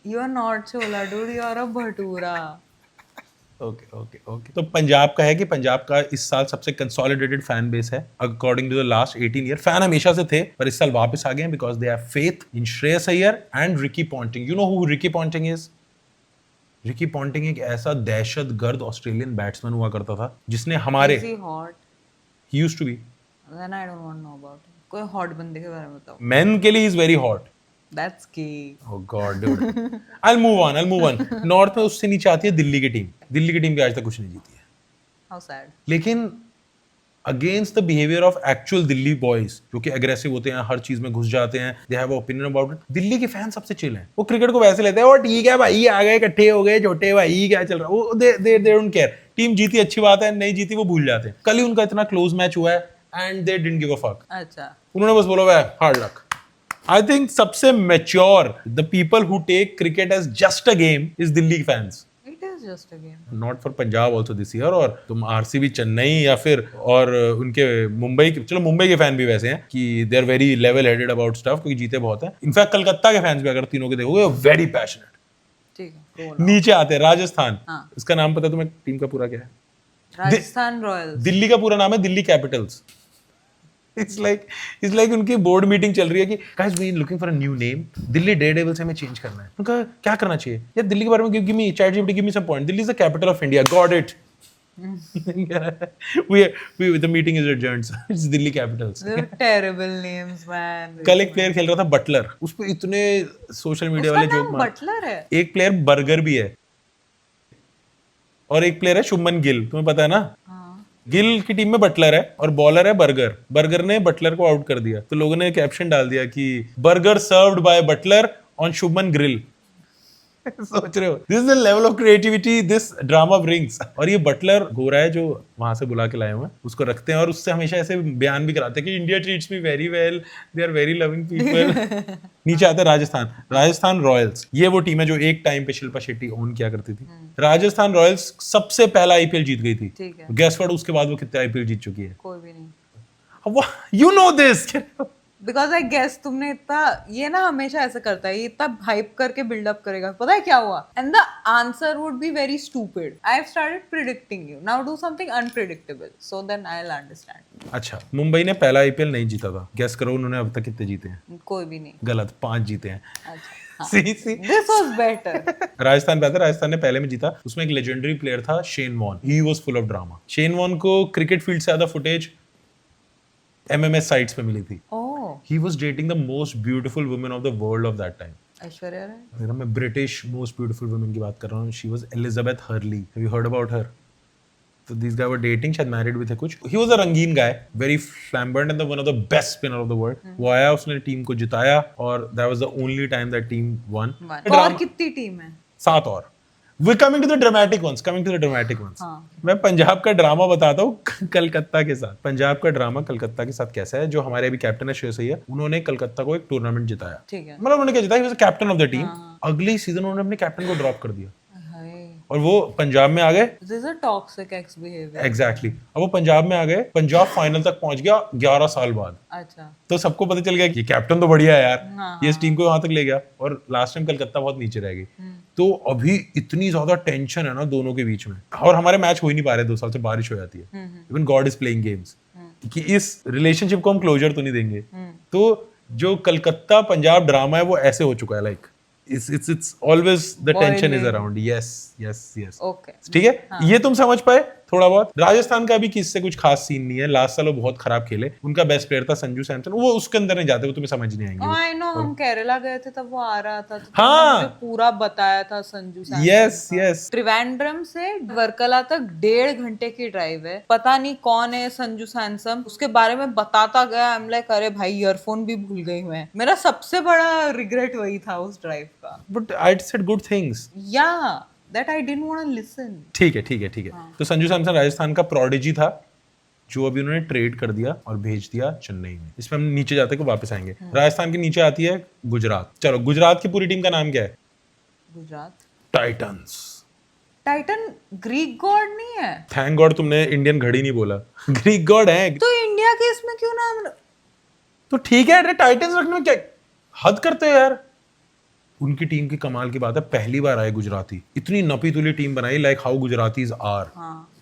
[SPEAKER 2] You are not Chola, dude. You are a Bhatura.
[SPEAKER 1] Okay. तो पंजाब का है कि पंजाब का इस साल सबसे consolidated fan base है according to the last 18 year. Fan हमेशा से थे पर इस साल वापस आ गए हैं because they have faith in Shreyas Iyer and Ricky Ponting. You know who Ricky Ponting is? Ricky Ponting एक ऐसा दहशतगर्द ऑस्ट्रेलियन बैट्समैन हुआ करता था जिसने हमारे,
[SPEAKER 2] Is he hot?
[SPEAKER 1] he used to be,
[SPEAKER 2] Then I don't want to know about him. कोई hot बंदे के बारे में बताओ।
[SPEAKER 1] men के लिए is very hot.
[SPEAKER 2] That's gay.
[SPEAKER 1] Oh God, dude. I'll move on. North में उससे नीचे आती है दिल्ली की टीम। दिल्ली की टीम भी आज तक कुछ नहीं जीती है।
[SPEAKER 2] How sad.
[SPEAKER 1] लेकिन against the behaviour of actual Delhi boys जो कि एग्रेसिव होते हैं, हर चीज में घुस जाते हैं, they have opinion about it, Delhi के फैन सबसे चिल हैं। वो क्रिकेट को वैसे लेते हैं, और ठीक है भाई, आ गए, इकट्ठे हो गए, छोटे भाई, क्या चल रहा है, वो दे डोंट केयर। टीम जीती अच्छी बात है, नहीं जीती वो भूल जाते हैं। कल ही उनका इतना क्लोज मैच हुआ है and they didn't give a fuck.
[SPEAKER 2] अच्छा।
[SPEAKER 1] उन्होंने बस बोला हुआ है हार्ड लक। आई थिंक सबसे mature, the people who take cricket as just a game is Delhi fans.
[SPEAKER 2] It is just a game.
[SPEAKER 1] Not for Punjab also this year. और तुम RCB, Chennai या फिर और उनके मुंबई के, चलो मुंबई के फैन भी वैसे हैं कि they are very level headed about stuff क्योंकि जीते बहुत हैं। इनफैक्ट कलकत्ता के फैंस भी अगर तीनों के देखोगे वेरी पैशनेट।
[SPEAKER 2] ठीक है। बोलो।
[SPEAKER 1] नीचे आते हैं राजस्थान।
[SPEAKER 2] हाँ।
[SPEAKER 1] इसका नाम पता है तुम्हें? टीम का पूरा क्या है?
[SPEAKER 2] राजस्थान रॉयल्स।
[SPEAKER 1] दिल्ली का पूरा नाम है दिल्ली कैपिटल्स। इट्स लाइक उनकी बोर्ड मीटिंग चल रही है कि guys we looking for a new name, Delhi Daredevils हमें चेंज करना है। उनका क्या करना चाहिए यार? दिल्ली के बारे में give me ChatGPT, give me some point. Delhi is the capital of India, got it. we the meeting is adjourned. It's Delhi Capitals.
[SPEAKER 2] They're terrible names, man.
[SPEAKER 1] कल एक प्लेयर खेल रहा था बटलर, उस पे इतने सोशल मीडिया
[SPEAKER 2] उसका
[SPEAKER 1] वाले जोक
[SPEAKER 2] नाम
[SPEAKER 1] मार।
[SPEAKER 2] बटलर है।
[SPEAKER 1] एक प्लेयर बर्गर भी है और एक प्लेयर है शुभमन गिल, तुम्हें पता है ना?
[SPEAKER 2] हाँ।
[SPEAKER 1] गिल की टीम में बटलर है और बॉलर है बर्गर। बर्गर ने बटलर को आउट कर दिया तो लोगों ने कैप्शन डाल दिया कि Burger served by Butler on Shubman grill. सोच रहे हो this is the level of creativity this drama brings. और ये बटलर गोरा है जो वहां से बुला के लाए हुए हैं, उसको रखते हैं और उससे हमेशा ऐसे बयान भी कराते हैं कि India treats me very well, they are very loving people. नीचे आता है राजस्थान रॉयल्स। ये वो टीम है जो एक टाइम पे शिल्पा शेट्टी ओन किया करती थी। राजस्थान रॉयल्स सबसे पहला आईपीएल जीत गई थी।
[SPEAKER 2] ठीक है।
[SPEAKER 1] गेस व्हाट, उसके बाद वो कितने आईपीएल जीत चुकी है?
[SPEAKER 2] कोई भी नहीं।
[SPEAKER 1] You know this
[SPEAKER 2] because I guess तुमने इतना, ये ना हमेशा ऐसा करता है, ये इतना हाइप करके बिल्डअप करेगा, पता है क्या हुआ? And the answer would be very stupid. I have started predicting you, now do something unpredictable so then I will understand.
[SPEAKER 1] अच्छा, मुंबई ने पहला आईपीएल नहीं जीता था, गेस करो उन्होंने अब तक कितने जीते हैं?
[SPEAKER 2] कोई भी नहीं।
[SPEAKER 1] गलत, 5 जीते हैं।
[SPEAKER 2] अच्छा।
[SPEAKER 1] See
[SPEAKER 2] this was better.
[SPEAKER 1] Rajasthan पे आता, राजस्थान ने पहले में जीता। उसमें एक लेजेंडरी प्लेयर था Shane Warne, he was full of drama. Shane Warne को क्रिकेट फील्ड से ज्यादा फुटेज एमएमएस साइट्स पे मिली थी।
[SPEAKER 2] Oh,
[SPEAKER 1] he was dating the most beautiful women of the world of that time.
[SPEAKER 2] Aishwarya Rai.
[SPEAKER 1] अगर मैं ब्रिटिश मोस्ट ब्यूटीफुल वुमेन की बात कर रहा हूँ, she was Elizabeth Hurley. Have you heard about her? तो these guys were dating, शायद married भी थे कुछ. He was a रंगीन guy, very flamboyant and one of the best spinner of the world. वो आया, उसने टीम को जिताया और that was the only time that team won.
[SPEAKER 2] और कितनी टीम है?
[SPEAKER 1] 7 और. We're coming to the dramatic ones.
[SPEAKER 2] हाँ.
[SPEAKER 1] मैं पंजाब का ड्रामा बताता हूँ कलकत्ता के साथ. पंजाब का ड्रामा कलकत्ता के साथ कैसा है? जो हमारे अभी कैप्टन है श्रेयस अय्यर, उन्होंने कलकत्ता को एक टूर्नामेंट जिताया.
[SPEAKER 2] ठीक है.
[SPEAKER 1] मतलब उन्होंने क्या जिताया? He was the captain of the team. अगले सीजन उन्होंने अपने कैप्टन को ड्रॉप कर दिया और वो पंजाब में आ गए.
[SPEAKER 2] This is a toxic ex behavior.
[SPEAKER 1] Exactly. अब वो पंजाब में आ गए, पंजाब फाइनल तक पहुंच गया 11 साल बाद.
[SPEAKER 2] अच्छा.
[SPEAKER 1] तो सबको पता चल गया कि ये कैप्टन तो बढ़िया है यार.
[SPEAKER 2] हाँ,
[SPEAKER 1] ये इस टीम को वहां तक ले गया और लास्ट टाइम कलकत्ता बहुत नीचे रह गई. तो अभी इतनी ज्यादा टेंशन है ना दोनों के बीच में, और हमारे मैच हो ही नहीं पा रहे 2 साल से, बारिश हो जाती है. Even God is playing games कि इस रिलेशनशिप को हम क्लोजर तो नहीं देंगे. तो जो कलकत्ता पंजाब ड्रामा है वो ऐसे हो चुका है. Like it's always the tension is around. yes.
[SPEAKER 2] Okay.
[SPEAKER 1] ठीक है. ये तुम समझ पाए थोड़ा बहुत. राजस्थान का भी किससे कुछ खास सीन नहीं है. लास्ट साल वो बहुत खराब खेले. उनका बेस्ट प्लेयर था संजू सैमसन. वो उसके अंदर नहीं जाते, वो तुम्हें समझ नहीं आएंगे.
[SPEAKER 2] I know, हम केरला गए थे तब वो आ रहा था तो
[SPEAKER 1] हाँ.
[SPEAKER 2] मुझे पूरा बताया था संजू सैमसन.
[SPEAKER 1] yes.
[SPEAKER 2] त्रिवेंद्रम से वर्कला तक 1.5 घंटे की ड्राइव है. पता नहीं कौन है संजू सैमसन, उसके बारे में बताता गया. आई एम लाइक अरे भाई ईयरफोन भी भूल गई मैं. मेरा सबसे बड़ा रिग्रेट वही था उस ड्राइव का.
[SPEAKER 1] But I said good things.
[SPEAKER 2] Yeah. That I didn't want to listen.
[SPEAKER 1] ठीक है. तो संजू सैमसन राजस्थान का प्रोडिजी था जो अभी उन्होंने ट्रेड कर दिया और भेज दिया चेन्नई में. इसमें हम नीचे जाते हैं, वापस आएंगे. राजस्थान के नीचे आती है गुजरात. चलो, गुजरात की पूरी टीम का नाम क्या है?
[SPEAKER 2] Gujarat
[SPEAKER 1] Titans.
[SPEAKER 2] Titan Greek God नहीं है?
[SPEAKER 1] थैंक गॉड तुमने इंडियन घड़ी नहीं बोला. ग्रीक गॉड है
[SPEAKER 2] तो इंडिया के इसमें क्यों नाम?
[SPEAKER 1] तो ठीक है, अरे टाइटंस रखने में क्या हद करते हो यार. उनकी टीम की कमाल की बात है, पहली बार आए गुजराती. इतनी नपी तुली टीम बनाई, लाइक हाउ गुजरातीज आर.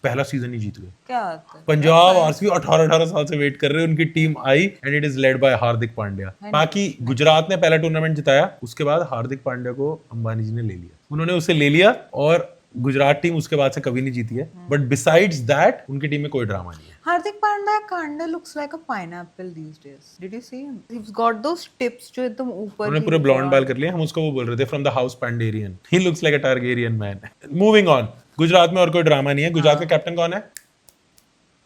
[SPEAKER 1] पहला सीजन ही जीत गए.
[SPEAKER 2] क्या बात है.
[SPEAKER 1] पंजाब आरसीबी 18 साल से वेट कर रहे हैं. उनकी team I and it is led by Hardik Pandya. बाकी गुजरात ने पहला टूर्नामेंट जिताया, उसके बाद हार्दिक पांड्या को अंबानी जी ने ले लिया. उन्होंने उसे ले लिया और गुजरात टीम उसके बाद से कभी नहीं जीती है. बट बिसाइड्स दैट उनकी टीम में कोई ड्रामा नहीं है.
[SPEAKER 2] Hardik Pandya kinda looks like a pineapple these days. Did you see him? He's got those tips जो एकदम ऊपर.
[SPEAKER 1] उन्होंने पूरे ब्लॉन्ड बाल कर लिए. हम उसको वो बोल रहे थे from the house Pandarian. He looks like a Targaryen man. Moving on. Gujarat में और कोई ड्रामा नहीं है. गुजरात का कैप्टन कौन है?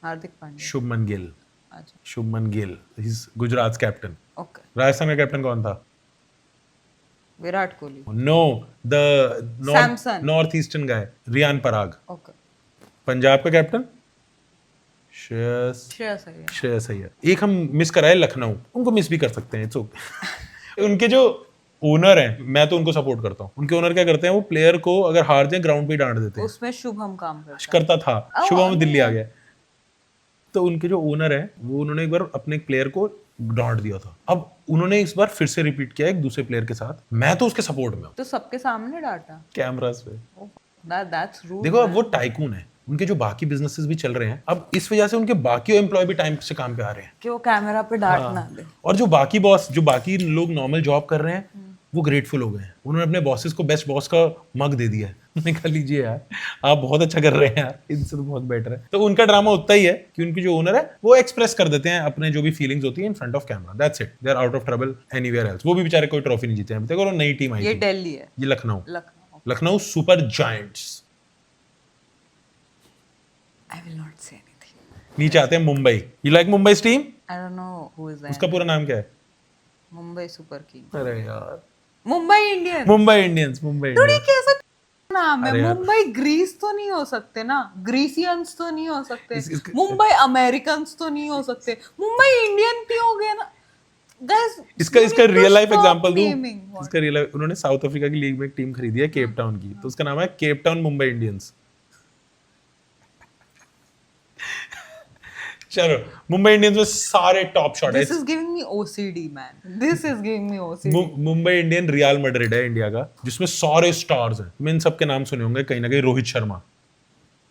[SPEAKER 2] हार्दिक पांड्या.
[SPEAKER 1] शुभमन गिल.
[SPEAKER 2] अच्छा.
[SPEAKER 1] Shubman Gill is Gujarat captain.
[SPEAKER 2] Okay.
[SPEAKER 1] Rajasthan का कैप्टन कौन था?
[SPEAKER 2] Virat Kohli.
[SPEAKER 1] No, the
[SPEAKER 2] Samson.
[SPEAKER 1] North eastern guy Riyan Parag.
[SPEAKER 2] Okay.
[SPEAKER 1] Punjab का कैप्टन श्रेयस अय्यर. एक हम मिस कराए लखनऊ. उनको मिस भी कर सकते हैं. उनके जो ओनर हैं, मैं तो उनको सपोर्ट करता हूँ. उनके ओनर क्या करते हैं, वो प्लेयर को अगर हार जाए ग्राउंड पे ही डांट देते हैं.
[SPEAKER 2] उसमें शुभम काम
[SPEAKER 1] करता था. शुभम दिल्ली आ गया. तो उनके जो ओनर है वो, उन्होंने एक बार अपने प्लेयर को डांट दिया था. अब उन्होंने इस बार फिर से रिपीट किया एक दूसरे प्लेयर के साथ. मैं तो उसके सपोर्ट में हूँ.
[SPEAKER 2] तो सबके सामने डांटा
[SPEAKER 1] कैमरास पे.
[SPEAKER 2] That's rude.
[SPEAKER 1] देखो, अब वो टाइकून है. उनके जो बाकी बिजनेसेस भी चल रहे हैं, अब इस वजह से उनके बाकी एम्प्लॉय भी टाइम से काम पे आ रहे हैं
[SPEAKER 2] कि वो कैमरा पे डांट ना दे.
[SPEAKER 1] और जो बाकी बॉस, जो बाकी लोग नॉर्मल जॉब कर रहे हैं, वो ग्रेटफुल हो गए हैं. उन्होंने अपने बॉसेस को बेस्ट बॉस का मग दे दिया है. मैंने कहा लीजिए यार, आप बहुत अच्छा कर रहे हैं यार, इनसे तो बहुत बेटर है. तो उनका ड्रामा उतना ही है कि उनके जो ओनर है वो एक्सप्रेस कर देते हैं अपने जो भी फीलिंग्स होती है in front of camera. That's it. They are out of trouble anywhere else. वो भी बेचारे कोई ट्रॉफी नहीं जीते हैं. देखो, नई टीम आई.
[SPEAKER 2] ये दिल्ली है.
[SPEAKER 1] ये Lucknow super giants.
[SPEAKER 2] I will not say anything.
[SPEAKER 1] नीचे आते हैं Mumbai. You like मुंबई's team?
[SPEAKER 2] I don't know who is that.
[SPEAKER 1] उसका पूरा नाम क्या है?
[SPEAKER 2] Mumbai super king.
[SPEAKER 1] अरे यार,
[SPEAKER 2] मुंबई इंडियंस.
[SPEAKER 1] मुंबई इंडियंस.
[SPEAKER 2] थोड़ी कैसा नाम है? मुंबई ग्रीस तो नहीं हो सकते ना. ग्रीसियंस तो नहीं हो सकते. मुंबई अमेरिकन्स तो नहीं हो सकते. मुंबई इंडियन भी हो गया ना. Guys,
[SPEAKER 1] इसका रियल लाइफ एग्जांपल दूं.
[SPEAKER 2] naming
[SPEAKER 1] इसका रियल लाइफ, उन्होंने साउथ अफ्रीका की लीग में एक टीम खरीदी है, केप टाउन की. तो उसका नाम है केप टाउन मुंबई इंडियंस. चलो, मुंबई इंडियंस में सारे टॉप शॉट है.
[SPEAKER 2] This is giving me OCD, man. This is giving me OCD.
[SPEAKER 1] Mumbai Indian real Madrid है इंडिया का, जिसमें सारे स्टार्स हैं. मैं इन सबके नाम सुने होंगे कहीं ना कहीं. रोहित शर्मा,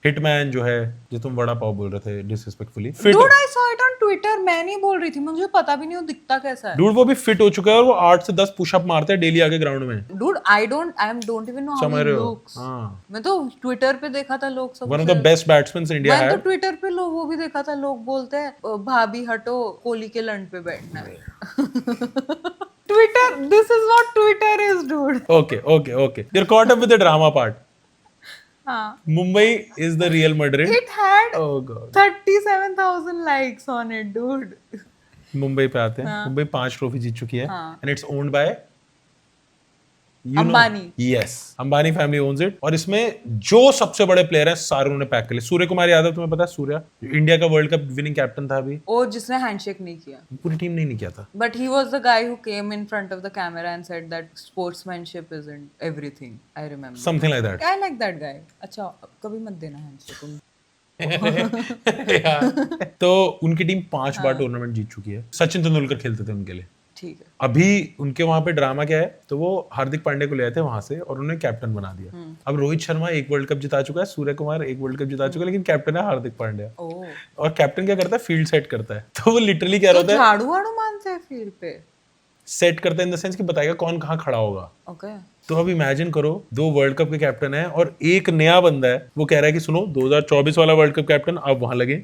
[SPEAKER 1] हिटमैन जो है, जो तुम वड़ा पाव बोल रहे थे disrespectfully.
[SPEAKER 2] Dude, I saw it on Twitter. मैं नहीं बोल रही थी, मुझे पता भी नहीं वो दिखता कैसा है.
[SPEAKER 1] Dude, वो भी फिट हो चुका है और वो 8 से 10 पुशअप मारता है डेली आके ग्राउंड में.
[SPEAKER 2] Dude, I don't even know how
[SPEAKER 1] समझ
[SPEAKER 2] he
[SPEAKER 1] रहे हो?
[SPEAKER 2] looks.
[SPEAKER 1] हाँ.
[SPEAKER 2] मैं तो Twitter पे देखा था लोग सब.
[SPEAKER 1] One of the best batsmen India
[SPEAKER 2] मैं
[SPEAKER 1] had.
[SPEAKER 2] तो Twitter पे लोग वो भी देखा था, लोग बोलते हैं भाभी हटो, कोहली के लंड पे बैठना है. Twitter, this is what Twitter is, dude.
[SPEAKER 1] Okay. You're caught up with the drama part.
[SPEAKER 2] हाँ.
[SPEAKER 1] Mumbai is the Real Madrid.
[SPEAKER 2] It had
[SPEAKER 1] Oh God.
[SPEAKER 2] 37,000 likes on it, dude.
[SPEAKER 1] Mumbai पे आते हैं. मुंबई 5 ट्रॉफी जीत चुकी है.
[SPEAKER 2] हाँ.
[SPEAKER 1] And it's owned by
[SPEAKER 2] Ambani.
[SPEAKER 1] Yes, Ambani family owns it. और इसमें जो सबसे बड़े प्लेयर हैं सारे उन्होंने पैक कर लिए. सूर्य कुमार यादव, तुम्हें पता है सूर्या इंडिया का वर्ल्ड कप विनिंग कैप्टन था अभी.
[SPEAKER 2] वो जिसने हैंडशेक नहीं किया.
[SPEAKER 1] पूरी टीम ने नहीं किया था.
[SPEAKER 2] But he was the guy who came in front of the camera and said that sportsmanship isn't everything. I remember.
[SPEAKER 1] Something like that.
[SPEAKER 2] I like that guy. अच्छा, कभी मत देना हैंडशेक तुम.
[SPEAKER 1] तो उनकी टीम 5 बार टूर्नामेंट जीत चुकी है. सचिन तेंदुलकर खेलते थे उनके लिए.
[SPEAKER 2] ठीक है.
[SPEAKER 1] अभी उनके वहां पे ड्रामा क्या है, तो वो हार्दिक पांड्या को ले आए थे वहां से और उन्हें कैप्टन बना दिया. अब रोहित शर्मा एक वर्ल्ड कप जिता चुका है, सूर्य कुमार एक वर्ल्ड कप जिता चुका है, लेकिन कैप्टन है हार्दिक पांड्या.
[SPEAKER 2] ओह.
[SPEAKER 1] और कैप्टन क्या करता है, फील्ड सेट करता है. तो वो लिटरली क्या
[SPEAKER 2] तो
[SPEAKER 1] होता है,
[SPEAKER 2] झाड़ू वाड़ू मारते हैं फील्ड पे.
[SPEAKER 1] सेट करता है इन द सेंस कि बताएगा कौन कहाँ खड़ा होगा.
[SPEAKER 2] ओके.
[SPEAKER 1] तो अब इमेजिन करो 2 वर्ल्ड कप के कैप्टन है और एक नया बंदा है, वो कह रहा है कि सुनो 2024 वाला वर्ल्ड कप कैप्टन अब वहां लगे,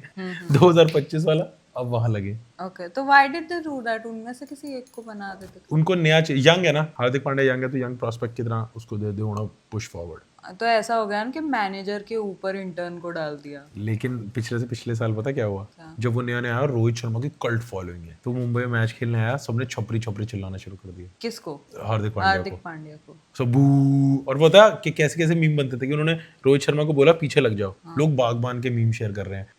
[SPEAKER 1] 2025 वाला अब वहां लगे.
[SPEAKER 2] ओके. तो why did they do that? उनमें से किसी एक को बना देते.
[SPEAKER 1] उनको नया यंग है ना, हार्दिक पांड्या यंग है, तो यंग प्रोस्पेक्ट की तरह उसको दे दे होना पुश फॉरवर्ड.
[SPEAKER 2] तो ऐसा हो गया ना कि मैनेजर के ऊपर इंटर्न को डाल दिया.
[SPEAKER 1] लेकिन पिछले से पिछले साल पता क्या हुआ, जब वो नया नया आया, रोहित शर्मा की कल्ट फॉलोइंग है, तो मुंबई में मैच खेलने आया, सबने छपरी छपरी चिल्लाना शुरू कर दिया.
[SPEAKER 2] किसको?
[SPEAKER 1] हार्दिक पांड्या
[SPEAKER 2] हार्दिक
[SPEAKER 1] को.
[SPEAKER 2] पांड्या को.
[SPEAKER 1] सो बू. और वो था कि कैसे कैसे मीम बनते थे कि उन्होंने रोहित शर्मा को बोला पीछे लग जाओ. लोग बागबान के मीम शेयर कर रहे हैं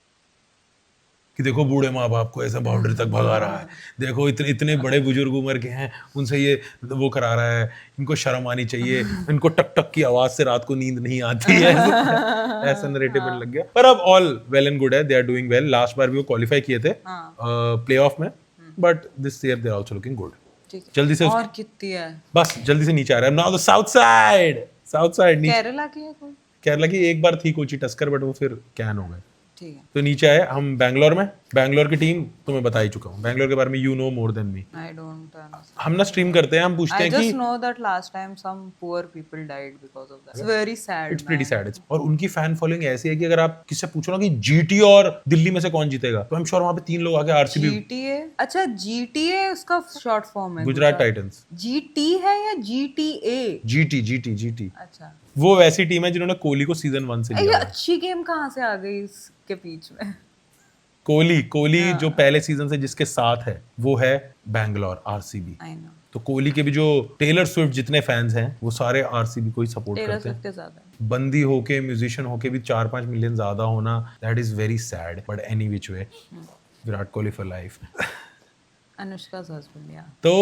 [SPEAKER 1] कि देखो बूढ़े माँ बाप को ऐसा बाउंड्री तक भगा रहा है, देखो इतने इतने बड़े बुजुर्ग उम्र के हैं, उनसे ये वो करा रहा है, इनको शर्म आनी चाहिए, इनको टक टक की आवाज से रात को नींद नहीं आती है. ऐसा नरेटिव बनने लग गया. पर अब ऑल वेल एंड गुड है, they are doing well. Last बार भी वो क्वालिफाई किए थे प्लेऑफ में, but this year they are also looking good. जल्दी से
[SPEAKER 2] और कितनी है?
[SPEAKER 1] बस जल्दी से नीचे आ रहा है. Now the south side
[SPEAKER 2] Kerala की है कोई?
[SPEAKER 1] केरला की एक बार थी कोची टस्कर, बट वो फिर कैन हो गए.
[SPEAKER 2] ठीक है.
[SPEAKER 1] तो नीचे आए हम बैंगलोर में. बैंगलोर की टीम तुम्हें बता ही चुका हूँ. बैंगलोर के बारे में you know more than me.
[SPEAKER 2] I don't no.
[SPEAKER 1] हम ना स्ट्रीम करते हैं, हम पूछते
[SPEAKER 2] I
[SPEAKER 1] हैं कि
[SPEAKER 2] just know that last time some poor people died because of that. It's very sad.
[SPEAKER 1] It's pretty sad. और उनकी फैन फॉलोइंग ऐसी है कि अगर आप किससे पूछो ना कि जीटी और दिल्ली में से कौन जीतेगा, तो आई एम श्योर वहां पे 3 लोग आके आरसीबी,
[SPEAKER 2] GTA. अच्छा, GTA उसका शॉर्ट फॉर्म है.
[SPEAKER 1] गुजरात टाइटंस.
[SPEAKER 2] GT है या GTA?
[SPEAKER 1] जीटी.
[SPEAKER 2] अच्छा.
[SPEAKER 1] वो वैसी टीम है जिन्होंने कोहली को सीजन 1 से
[SPEAKER 2] ये
[SPEAKER 1] लिया.
[SPEAKER 2] अच्छी गेम कहाँ से आ गई इसके बीच में?
[SPEAKER 1] कोहली जो पहले सीजन से जिसके साथ है वो है बैंगलोर आरसीबी.
[SPEAKER 2] I know.
[SPEAKER 1] तो कोहली के भी जो टेलर स्विफ्ट जितने फैंस हैं वो सारे आरसीबी को ही सपोर्ट
[SPEAKER 2] टेलर
[SPEAKER 1] करते हैं.
[SPEAKER 2] स्विफ्ट के साथ है.
[SPEAKER 1] बंदी होके म्यूजिशियन होके भी 4-5 मिलियन ज्यादा होना, that is very sad. But any which way, Virat Kohli for life.
[SPEAKER 2] अनुष्का's husband, yeah.
[SPEAKER 1] तो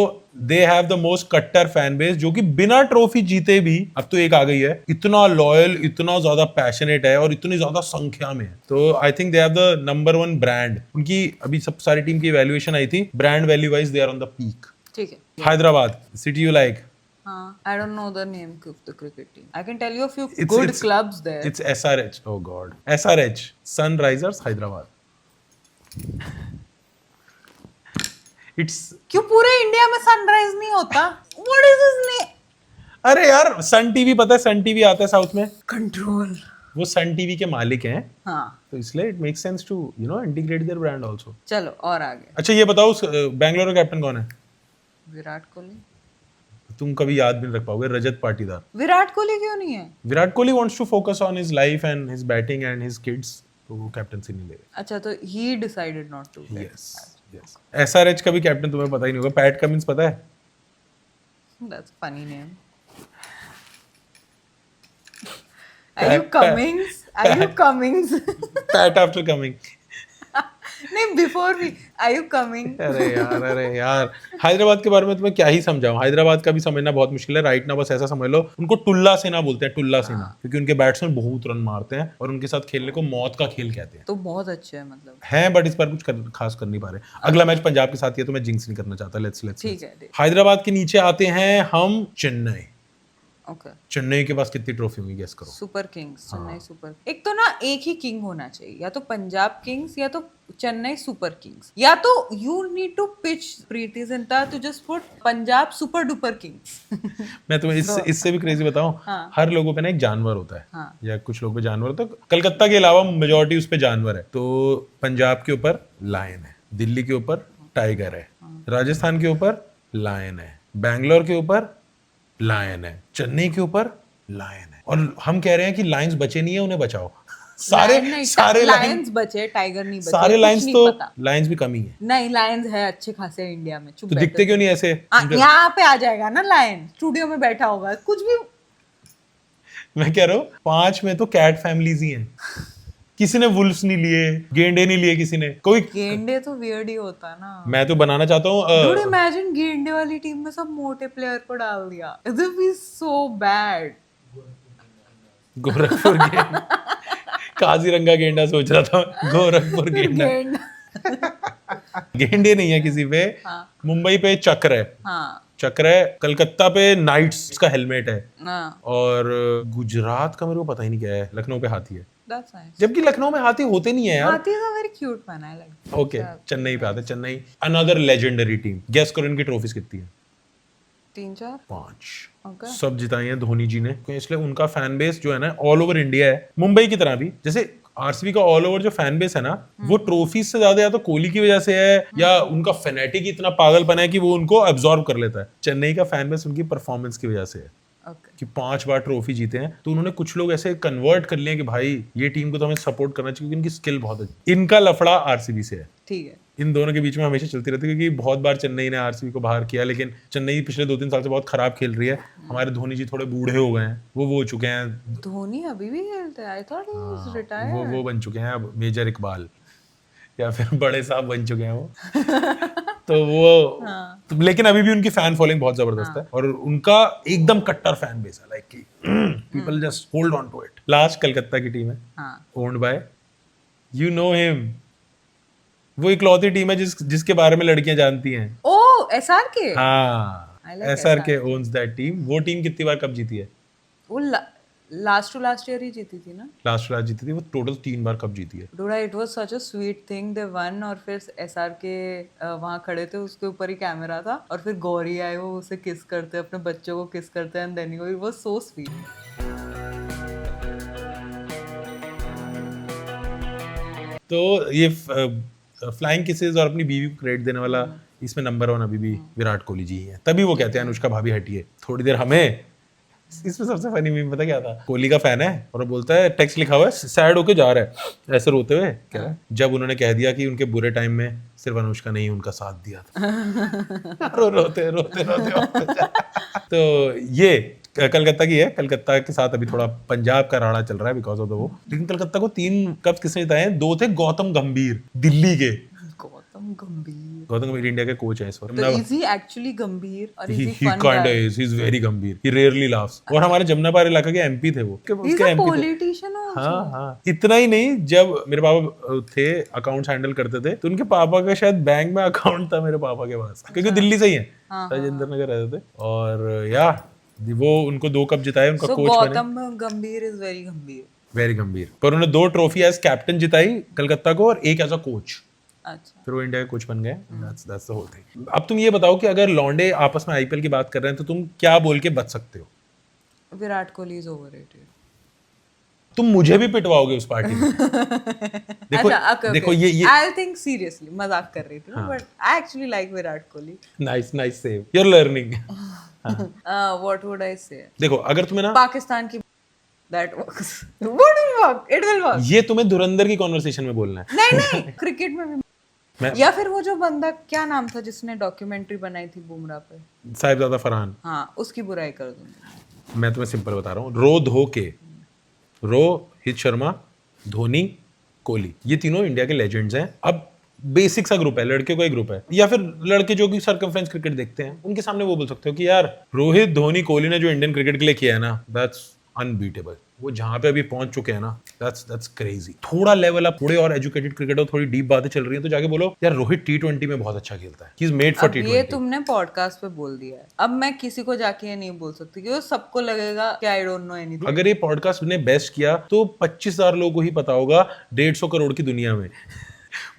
[SPEAKER 1] दे हैव द मोस्ट कट्टर फैन बेस, जो कि बिना ट्रॉफी जीते भी, अब तो एक आ गई है, इतना लॉयल, इतना ज्यादा पैशनेट है और इतनी ज्यादा संख्या में है. तो I think they have the number 1 brand. उनकी अभी सब सारी टीम की इवैल्यूएशन आई थी, brand value wise they are on the peak.
[SPEAKER 2] ठीक है.
[SPEAKER 1] Hyderabad city you like?
[SPEAKER 2] हाँ, I don't know the name of the cricket team. I can tell you a few good clubs there.
[SPEAKER 1] It's SRH. Oh God. SRH. Sunrisers Hyderabad. It's.
[SPEAKER 2] क्यों पूरे India में sunrise नहीं होता? What is his name?
[SPEAKER 1] अरे यार Sun TV, पता है Sun TV आता है साउथ में.
[SPEAKER 2] कंट्रोल.
[SPEAKER 1] वो सन टीवी के मालिक हैं.
[SPEAKER 2] हाँ.
[SPEAKER 1] तो इसलिए it makes sense to integrate their brand also.
[SPEAKER 2] चलो और आगे.
[SPEAKER 1] अच्छा ये बताओ बैंगलोर का कैप्टन कौन है?
[SPEAKER 2] विराट कोहली.
[SPEAKER 1] तुम कभी याद भी नहीं रख पाओगे. रजत पाटीदार.
[SPEAKER 2] विराट कोहली क्यों नहीं है?
[SPEAKER 1] Virat Kohli wants to focus on his life and his batting and his kids, तो वो कैप्टनसी नहीं ले रहे.
[SPEAKER 2] अच्छा, तो he decided not to.
[SPEAKER 1] Yes. SRH का भी कैप्टन तुम्हें पता ही नहीं होगा. पैट कमिंस पता है?
[SPEAKER 2] That's funny name. Are you Cummings? Are you Cummings?
[SPEAKER 1] PAT after coming.
[SPEAKER 2] नहीं, before me. Are you coming?
[SPEAKER 1] अरे यार हैदराबाद के बारे में तुम्हें क्या ही समझाऊं. हैदराबाद का भी समझना बहुत मुश्किल है. राइट ना बस ऐसा समझ लो, उनको टुल्ला सेना बोलते हैं, टुल्ला सेना, क्योंकि उनके बैट्समैन बहुत रन मारते हैं और उनके साथ खेलने को मौत का खेल कहते हैं.
[SPEAKER 2] तो बहुत अच्छे है मतलब.
[SPEAKER 1] हैं, बट इस बार कुछ खास कर नहीं पा रहे. अगला मैच पंजाब के साथ ही है, तो मैं जिंक्स नहीं करना चाहता. लेट्स
[SPEAKER 2] ठीक है.
[SPEAKER 1] हैदराबाद के नीचे आते हैं हम चेन्नई.
[SPEAKER 2] ओके.
[SPEAKER 1] चेन्नई के पास कितनी ट्रॉफी होंगी गेस करो.
[SPEAKER 2] Super Kings. चेन्नई सुपर. एक तो ना एक ही किंग होना चाहिए, या तो पंजाब किंग्स या तो चेन्नई सुपर किंग्स, या तो you need to pitch Preity Zinta to just put Punjab super duper Kings.
[SPEAKER 1] मैं तुम्हें इससे भी क्रेजी बताऊं.
[SPEAKER 2] हाँ.
[SPEAKER 1] हर लोगों पे ना एक जानवर होता है.
[SPEAKER 2] हाँ.
[SPEAKER 1] या कुछ लोगों पे जानवर होता है. कलकत्ता के अलावा मेजॉरिटी उस पे जानवर है. तो पंजाब के ऊपर लायन है, दिल्ली के ऊपर टाइगर है, राजस्थान के ऊपर लायन है, बैंगलोर के ऊपर लायन है, चेन्नई के ऊपर लायन है, और हम कह रहे हैं कि लायंस बचे नहीं है, उन्हें बचाओ। सारे
[SPEAKER 2] लायंस बचे, टाइगर नहीं बचे,
[SPEAKER 1] सारे
[SPEAKER 2] कुछ
[SPEAKER 1] लायंस
[SPEAKER 2] नहीं
[SPEAKER 1] तो
[SPEAKER 2] पता।
[SPEAKER 1] लायंस भी कम ही है,
[SPEAKER 2] नहीं, लायंस है अच्छे खासे इंडिया में। चुप
[SPEAKER 1] तो
[SPEAKER 2] बैठो
[SPEAKER 1] दिखते क्यों नहीं ऐसे?
[SPEAKER 2] यहाँ पे आ जाएगा ना लायन, स्टूडियो में बैठा होगा कुछ भी।
[SPEAKER 1] मैं कह रहा हूँ 5 में तो कैट फैमिलीज ही हैं, किसी ने वुल्फ्स नहीं लिए, गेंडे नहीं लिए किसी ने, कोई।
[SPEAKER 2] गेंडे तो वियर्ड ही होता ना।
[SPEAKER 1] मैं तो बनाना चाहता
[SPEAKER 2] डूड
[SPEAKER 1] हूँ
[SPEAKER 2] इमेजिन गेंडे वाली टीम में सब मोटे प्लेयर को डाल दिया, it will B so bad.
[SPEAKER 1] Gorakhpur गेंडा, काजीरंगा गेंडा सोच रहा था, गोरखपुर गेंडा। गेंडे नहीं है किसी पे।
[SPEAKER 2] हाँ।
[SPEAKER 1] मुंबई पे चक्र है,
[SPEAKER 2] हाँ
[SPEAKER 1] चक्र है, कलकत्ता पे नाइट्स का हेलमेट है,
[SPEAKER 2] हाँ,
[SPEAKER 1] और गुजरात का मेरे को पता ही नहीं क्या है, लखनऊ पे हाथी है,
[SPEAKER 2] that's nice.
[SPEAKER 1] जबकि लखनऊ में हाथी होते नहीं है यार।
[SPEAKER 2] हाथी is a very cute man, I like.
[SPEAKER 1] Okay, Chennai पे आते, Chennai another legendary team. Guess करो इनकी ट्रॉफीज कितनी है?
[SPEAKER 2] 3-4।
[SPEAKER 1] 5।
[SPEAKER 2] Okay.
[SPEAKER 1] सब जिताई है धोनी जी ने, तो इसलिए उनका फैन बेस जो है ना ऑल ओवर इंडिया है, मुंबई की तरह भी। जैसे आरसीबी का ऑल ओवर जो फैन बेस है ना, वो ट्रॉफीज से ज्यादा या तो कोहली की वजह से है, या उनका फेनेटिक इतना पागलपन है कि वो उनको एब्जॉर्ब कर लेता है। चेन्नई का फैन बेस उनकी परफॉर्मेंस की वजह से है
[SPEAKER 2] Okay.
[SPEAKER 1] कि 5 बार ट्रॉफी जीते हैं, तो उन्होंने कुछ लोग ऐसे कन्वर्ट कर लिए कि भाई ये टीम को तो हमें सपोर्ट करना चाहिए क्योंकि इनकी स्किल बहुत है। इनका लफड़ा आरसीबी से है,
[SPEAKER 2] ठीक है।
[SPEAKER 1] इन दोनों के बीच में हमेशा चलती रहती है, क्योंकि बहुत बार चेन्नई ने आरसीबी को बाहर किया, लेकिन चेन्नई पिछले 2-3 साल से बहुत खराब खेल रही है। हमारे धोनी जी थोड़े बूढ़े हो गए हैं, वो हो चुके हैं,
[SPEAKER 2] धोनी अभी भी खेलते हैं? I thought he was retired.
[SPEAKER 1] वो बन चुके हैं अब मेजर इकबाल, या फिर बड़े साहब बन चुके हैं वो। तो वो तो, लेकिन अभी भी उनकी फैन फॉलोइंग बहुत जबरदस्त है, और उनका एकदम कट्टर फैन बेस है, लाइक कि people just hold on to it. Last Calcutta की टीम है, owned by, you know him, वो इकलौती टीम है जिसके बारे में लड़कियां जानती हैं।
[SPEAKER 2] ओ, एसआरके।
[SPEAKER 1] हाँ,
[SPEAKER 2] I like
[SPEAKER 1] SRK owns that team. वो टीम कितनी बार कप जीती है?
[SPEAKER 2] वो लास्ट टू लास्ट ईयर ही जीती थी ना।
[SPEAKER 1] लास्ट जीती थी वो, टोटल 3 बार कप जीती है।
[SPEAKER 2] DUDA, it was such a sweet thing, they one, और फिर एसआरके वहां खड़े थे, उसके ऊपर ही कैमरा था, और फिर गौरी आए, वो उसे किस करते, अपने बच्चों को किस करते हैं, and then it was so sweet.
[SPEAKER 1] तो ये फ्लाइंग किसेस और अपनी बीवी को क्रेडिट देने वाला इसमें नंबर 1 अभी भी विराट कोहली जी ही है। तभी वो कहते हैं अनुष्का भाभी हटिए थोड़ी देर हमें। इसमें सबसे फनी मीम पता क्या था? कोहली का फैन है और वो बोलता है, टेक्स्ट लिखा हुआ है, सैड होके जा रहा है ऐसे रोते हुए, कह रहा है जब उन्होंने कह दिया कि उनके बुरे टाइम में सिर्फ अनुष्का ने ही उनका साथ दिया था। रोते रोते रोते। तो ये कलकत्ता की है। कलकत्ता के साथ अभी थोड़ा पंजाब का राड़ा चल रहा है बिकॉज ऑफ द वो। लेकिन कलकत्ता को 3 कप किसने जिताए हैं? 2 थे गौतम गंभीर दिल्ली के।
[SPEAKER 2] गौतम
[SPEAKER 1] गंभीर इंडिया के कोच हैं इस वक्त।
[SPEAKER 2] तो इज ही एक्चुअली गंभीर और is he
[SPEAKER 1] he
[SPEAKER 2] fun
[SPEAKER 1] kind
[SPEAKER 2] guy?
[SPEAKER 1] of is. He's very गंभीर. He rarely laughs. और हमारे जमुनापार इलाका के एमपी थे वो।
[SPEAKER 2] He's
[SPEAKER 1] उसके
[SPEAKER 2] a
[SPEAKER 1] MP थे।
[SPEAKER 2] politician also.
[SPEAKER 1] हाँ। इतना ही नहीं, जब मेरे पापा थे अकाउंट्स हैंडल करते थे, तो उनके पापा का शायद बैंक में अकाउंट था मेरे पापा के पास, क्योंकि दिल्ली से ही है, राजेंद्र नगर रहते थे। और या वो उनको 2 कप जिताए, उनका
[SPEAKER 2] So
[SPEAKER 1] कोच बने।
[SPEAKER 2] गौतम गंभीर is very गंभीर।
[SPEAKER 1] वेरी गंभीर। पर उन्होंने 2 ट्रॉफी एज कैप्टन जिताई कलकत्ता को, और 1 एज अ कोच।
[SPEAKER 2] अच्छा।
[SPEAKER 1] फिर वो इंडिया के कोच बन गए। That's the whole thing. अब तुम ये बताओ कि अगर लौंडे आपस में आईपीएल की बात कर रहे हैं तो तुम क्या बोल के बच सकते हो?
[SPEAKER 2] Virat Kohli is overrated.
[SPEAKER 1] तुम मुझे भी पिटवाओगे उस पार्टी में। देखो
[SPEAKER 2] अच्छा, okay,
[SPEAKER 1] देखो
[SPEAKER 2] okay.
[SPEAKER 1] ये
[SPEAKER 2] I think seriously मजाक कर रही थी, but I actually like Virat Kohli.
[SPEAKER 1] Nice save, you are learning.
[SPEAKER 2] What would I say?
[SPEAKER 1] देखो अगर तुम्हें ना
[SPEAKER 2] पाकिस्तान की that works. What will work? It will work.
[SPEAKER 1] ये तुम्हें धुरंधर की कॉन्वर्सेशन में बोलना है।
[SPEAKER 2] नहीं क्रिकेट में भी।
[SPEAKER 1] मैं-
[SPEAKER 2] या फिर वो जो बंदा क्या नाम था जिसने डॉक्यूमेंट्री बनाई थी बुमराह पे?
[SPEAKER 1] साहिबजादा फरहान।
[SPEAKER 2] हाँ, उसकी बुराई कर दूंगी।
[SPEAKER 1] मैं तुम्हें सिंपल बता रहा हूँ, रो धो के, रोहित शर्मा, धोनी, कोहली, ये तीनों इंडिया के लेजेंड्स हैं। अब बेसिक सा ग्रुप है, लड़के का ही ग्रुप है, या फिर लड़के जो कि सर्कमफ्रेंस क्रिकेट देखते हैं उनके सामने वो बोल सकते हो कि यार रोहित, धोनी, कोहली ने जो इंडियन क्रिकेट के लिए किया है ना, दैट्स अनबीटेबल। वो जहां पे अभी पहुंच चुके हैं ना, दैट्स क्रेजी। थोड़ा लेवल अप, थोड़े और एजुकेटेड क्रिकेटर, थोड़ी डीप बातें चल रही हैं तो जाके बोलो यार रोहित T20 में बहुत अच्छा खेलता है, ही इज मेड फॉर
[SPEAKER 2] अब ये
[SPEAKER 1] T20।
[SPEAKER 2] तुमने पॉडकास्ट पे बोल दिया है, अब मैं किसी को जाके ये नहीं बोल सकती क्योंकि सबको लगेगा कि आई डोंट नो एनीथिंग।
[SPEAKER 1] अगर ये पॉडकास्ट ने बेस्ट किया तो 25,000 लोगों को ही पता होगा 150 करोड़ की दुनिया में।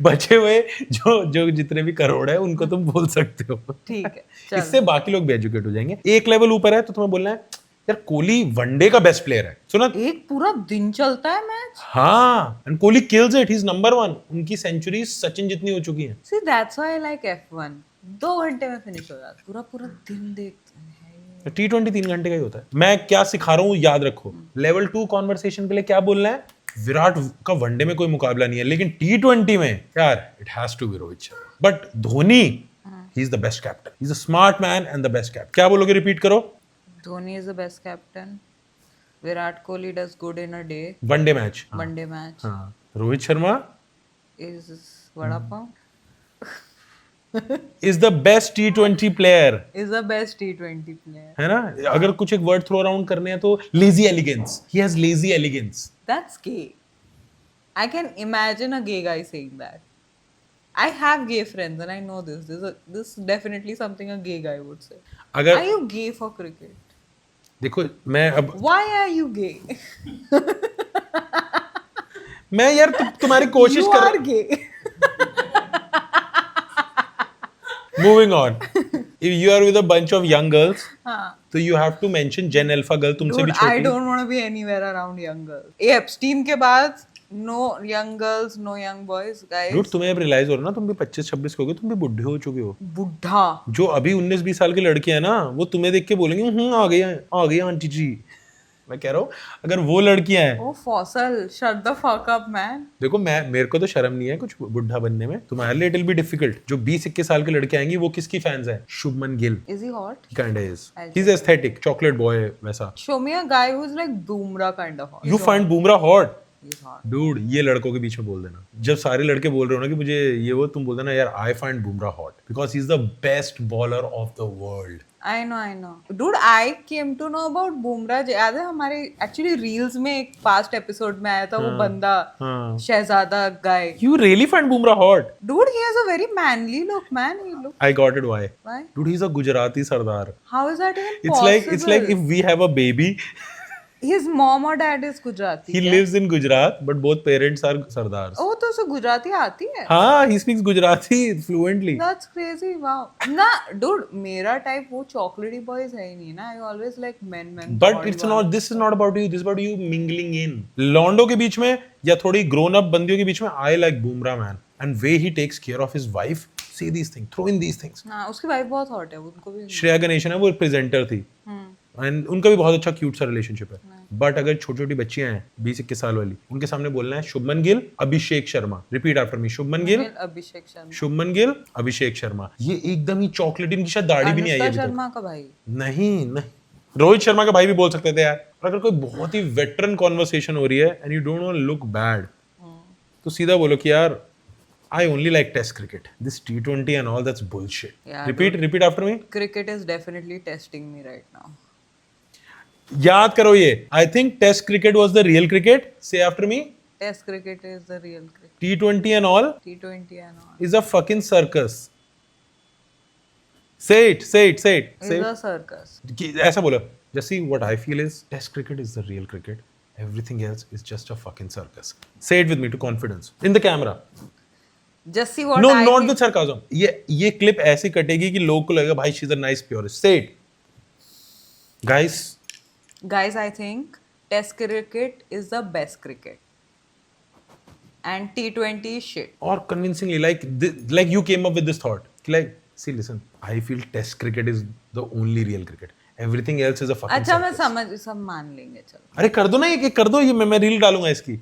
[SPEAKER 1] बचे हुए जो जितने भी करोड़ है उनको तुम बोल सकते हो।
[SPEAKER 2] ठीक है, चलो।
[SPEAKER 1] इससे बाकी लोग भी एजुकेट हो जाएंगे। एक लेवल ऊपर है तो तुम्हें बोलना है यार कोहली वनडे का बेस्ट प्लेयर है। सुना?
[SPEAKER 2] एक पूरा दिन चलता है मैच।
[SPEAKER 1] हाँ, and Kohli kills it, he is number 1। उनकी सेंचुरी सचिन जितनी हो चुकी हैं।
[SPEAKER 2] See that's why I like F1। 2 घंटे में फिनिश हो जाता, पूरा दिन देखते हैं।
[SPEAKER 1] T20 3 घंटे का ही होता है। मैं क्या सिखा रहा हूँ याद रखो, लेवल 2 कॉन्वर्सेशन के लिए क्या बोलना है, विराट का वनडे में कोई मुकाबला नहीं है, लेकिन T20 में यार it has to be Rohit Sharma. But Dhoni, he is the best captain, he is a smart man and the best captain. क्या बोलोगे, रिपीट करो।
[SPEAKER 2] Dhoni is the best captain. Virat Kohli does good in a day.
[SPEAKER 1] One day match,
[SPEAKER 2] One day match
[SPEAKER 1] हाँ, Rohit Sharma
[SPEAKER 2] is vada pav.
[SPEAKER 1] Is the best T20 player,
[SPEAKER 2] Is the best T20 player.
[SPEAKER 1] है ना। अगर कुछ एक word throw around करने हैं तो lazy elegance, he has lazy elegance.
[SPEAKER 2] That's gay. I can imagine a gay guy saying that. I have gay friends and I know this. This is definitely something a gay guy would say.
[SPEAKER 1] अगर
[SPEAKER 2] Are you gay for cricket?
[SPEAKER 1] देखो मैं अब
[SPEAKER 2] Why are you gay?
[SPEAKER 1] मैं यार तुम्हारी कोशिश
[SPEAKER 2] You
[SPEAKER 1] कर
[SPEAKER 2] are gay.
[SPEAKER 1] Moving on. If you are with a bunch of young girls
[SPEAKER 2] हाँ.
[SPEAKER 1] तो you have to mention Gen Alpha girl, तुमसे भी
[SPEAKER 2] Dude, I
[SPEAKER 1] छोटी।
[SPEAKER 2] don't want to be anywhere around young girls. ये Epstein के बाद no young girls, no young boys, guys.
[SPEAKER 1] Dude, तुम्हें अब रियलाइज हो रहा है ना, तुम भी 25-26 के हो गए, तुम भी बुढ़े हो चुके हो।
[SPEAKER 2] बुढ़ा.
[SPEAKER 1] जो अभी 19-20 साल की लड़कियां हैं ना, वो तुम्हें देख के बोलेंगे आ गई आंटी जी। मैं कह रहा हूँ अगर वो लड़कियां हैं,
[SPEAKER 2] Oh, fossil. Shut the fuck up, man.
[SPEAKER 1] देखो मेरे को तो शर्म नहीं है कुछ बुढ़ा बनने में, तुम्हारे लिए इट विल बी डिफिकल्ट। जो 20-21 साल की लड़कियां आएंगी वो किसकी फैंस हैं? Shubman Gill.
[SPEAKER 2] Is he hot?
[SPEAKER 1] Kinda is. He's aesthetic, chocolate boy वैसा।
[SPEAKER 2] Show me a guy who's like Bumrah kind of hot.
[SPEAKER 1] You find Bumrah hot?
[SPEAKER 2] He's hot.
[SPEAKER 1] Dude, ये लड़कों के बीच में बोल देना। जब सारे लड़के बोल रहे हो ना कि मुझे ये वो, तुम बोल देना यार I find Bumrah hot because he's the best bowler of the world.
[SPEAKER 2] I know. Dude, I came to know about Bumrah. याद है हमारे actually reels में एक past episode में आया था वो बंदा
[SPEAKER 1] हाँ।
[SPEAKER 2] शहजादा guy.
[SPEAKER 1] You really find Bumrah hot?
[SPEAKER 2] Dude, he has a very manly look, man. He look.
[SPEAKER 1] I got it why.
[SPEAKER 2] Why?
[SPEAKER 1] Dude, he's a Gujarati Sardar.
[SPEAKER 2] How is that even
[SPEAKER 1] It's
[SPEAKER 2] possible?
[SPEAKER 1] like if we have a baby,
[SPEAKER 2] His mom or dad is Gujarati.
[SPEAKER 1] he lives in Gujarat, but both parents are Sardars.
[SPEAKER 2] Oh, तो उसे गुजराती आती है?
[SPEAKER 1] हाँ, he speaks Gujarati fluently.
[SPEAKER 2] That's crazy. Wow. ना, dude, मेरा type वो chocolatey boys है ही नहीं ना. I always like men.
[SPEAKER 1] But it's not. This is not about you. This is about you mingling in. लौंडों के बीच में या थोड़ी grown up बंदियों के बीच में, I like Bumrah man and way he takes care of his wife. Say these things. Throw in these things.
[SPEAKER 2] हाँ, उसकी wife बहुत hot है. उनको भी.
[SPEAKER 1] श्रेया गणेशन है, वो प्रेजेंटर थी एंड उनका भी बहुत अच्छा क्यूट सा रिलेशनशिप है। बट अगर छोटी छोटी बच्चियां हैं 20-21 साल वाली, उनके सामने बोलना है Shubman Gill, Abhishek Sharma. Repeat after me, Shubman Gill,
[SPEAKER 2] Abhishek Sharma.
[SPEAKER 1] Shubman Gill, Abhishek Sharma. ये एकदम ही चॉकलेट, इनकी शायद दाढ़ी भी नहीं आई है
[SPEAKER 2] अनुष्का
[SPEAKER 1] अभी तक।
[SPEAKER 2] शर्मा का भाई.
[SPEAKER 1] नहीं, रोहित शर्मा का भाई भी बोल सकते थे यार। और अगर कोई बहुत ही वेटरन कॉन्वर्सेशन हो रही है and you don't want to look bad, तो सीधा बोलो कि यार I only like test cricket. This T20 and all, that's bullshit.
[SPEAKER 2] Yeah,
[SPEAKER 1] repeat after me.
[SPEAKER 2] Cricket is definitely testing me right now.
[SPEAKER 1] याद करो ये। I think test cricket was the real cricket. Say after me.
[SPEAKER 2] Test cricket is the real cricket.
[SPEAKER 1] T20 and all
[SPEAKER 2] T20 and all.
[SPEAKER 1] is a fucking circus. Say it.
[SPEAKER 2] It's a circus.
[SPEAKER 1] ऐसा बोलो। Just see, what I feel is test cricket is the real cricket. Everything else is just a fucking circus. Say it with me to confidence. In the camera.
[SPEAKER 2] Just see what
[SPEAKER 1] No,
[SPEAKER 2] I
[SPEAKER 1] not
[SPEAKER 2] think.
[SPEAKER 1] with sarcasm. ये clip ऐसी कटेगी कि लोग को लगेगा भाई she's a nice purist. Say it.
[SPEAKER 2] Guys, I think test cricket is the best cricket. And T20 is shit.
[SPEAKER 1] Or convincingly, like you came up with this thought. Like, see, listen, I feel test cricket is the only real cricket. Everything else is a fucking
[SPEAKER 2] अच्छा मैं
[SPEAKER 1] circus.
[SPEAKER 2] सब मान लेंगे चलो.
[SPEAKER 1] अरे कर दो ना, ये कर दो, ये मैं रील डालूंगा इसकी।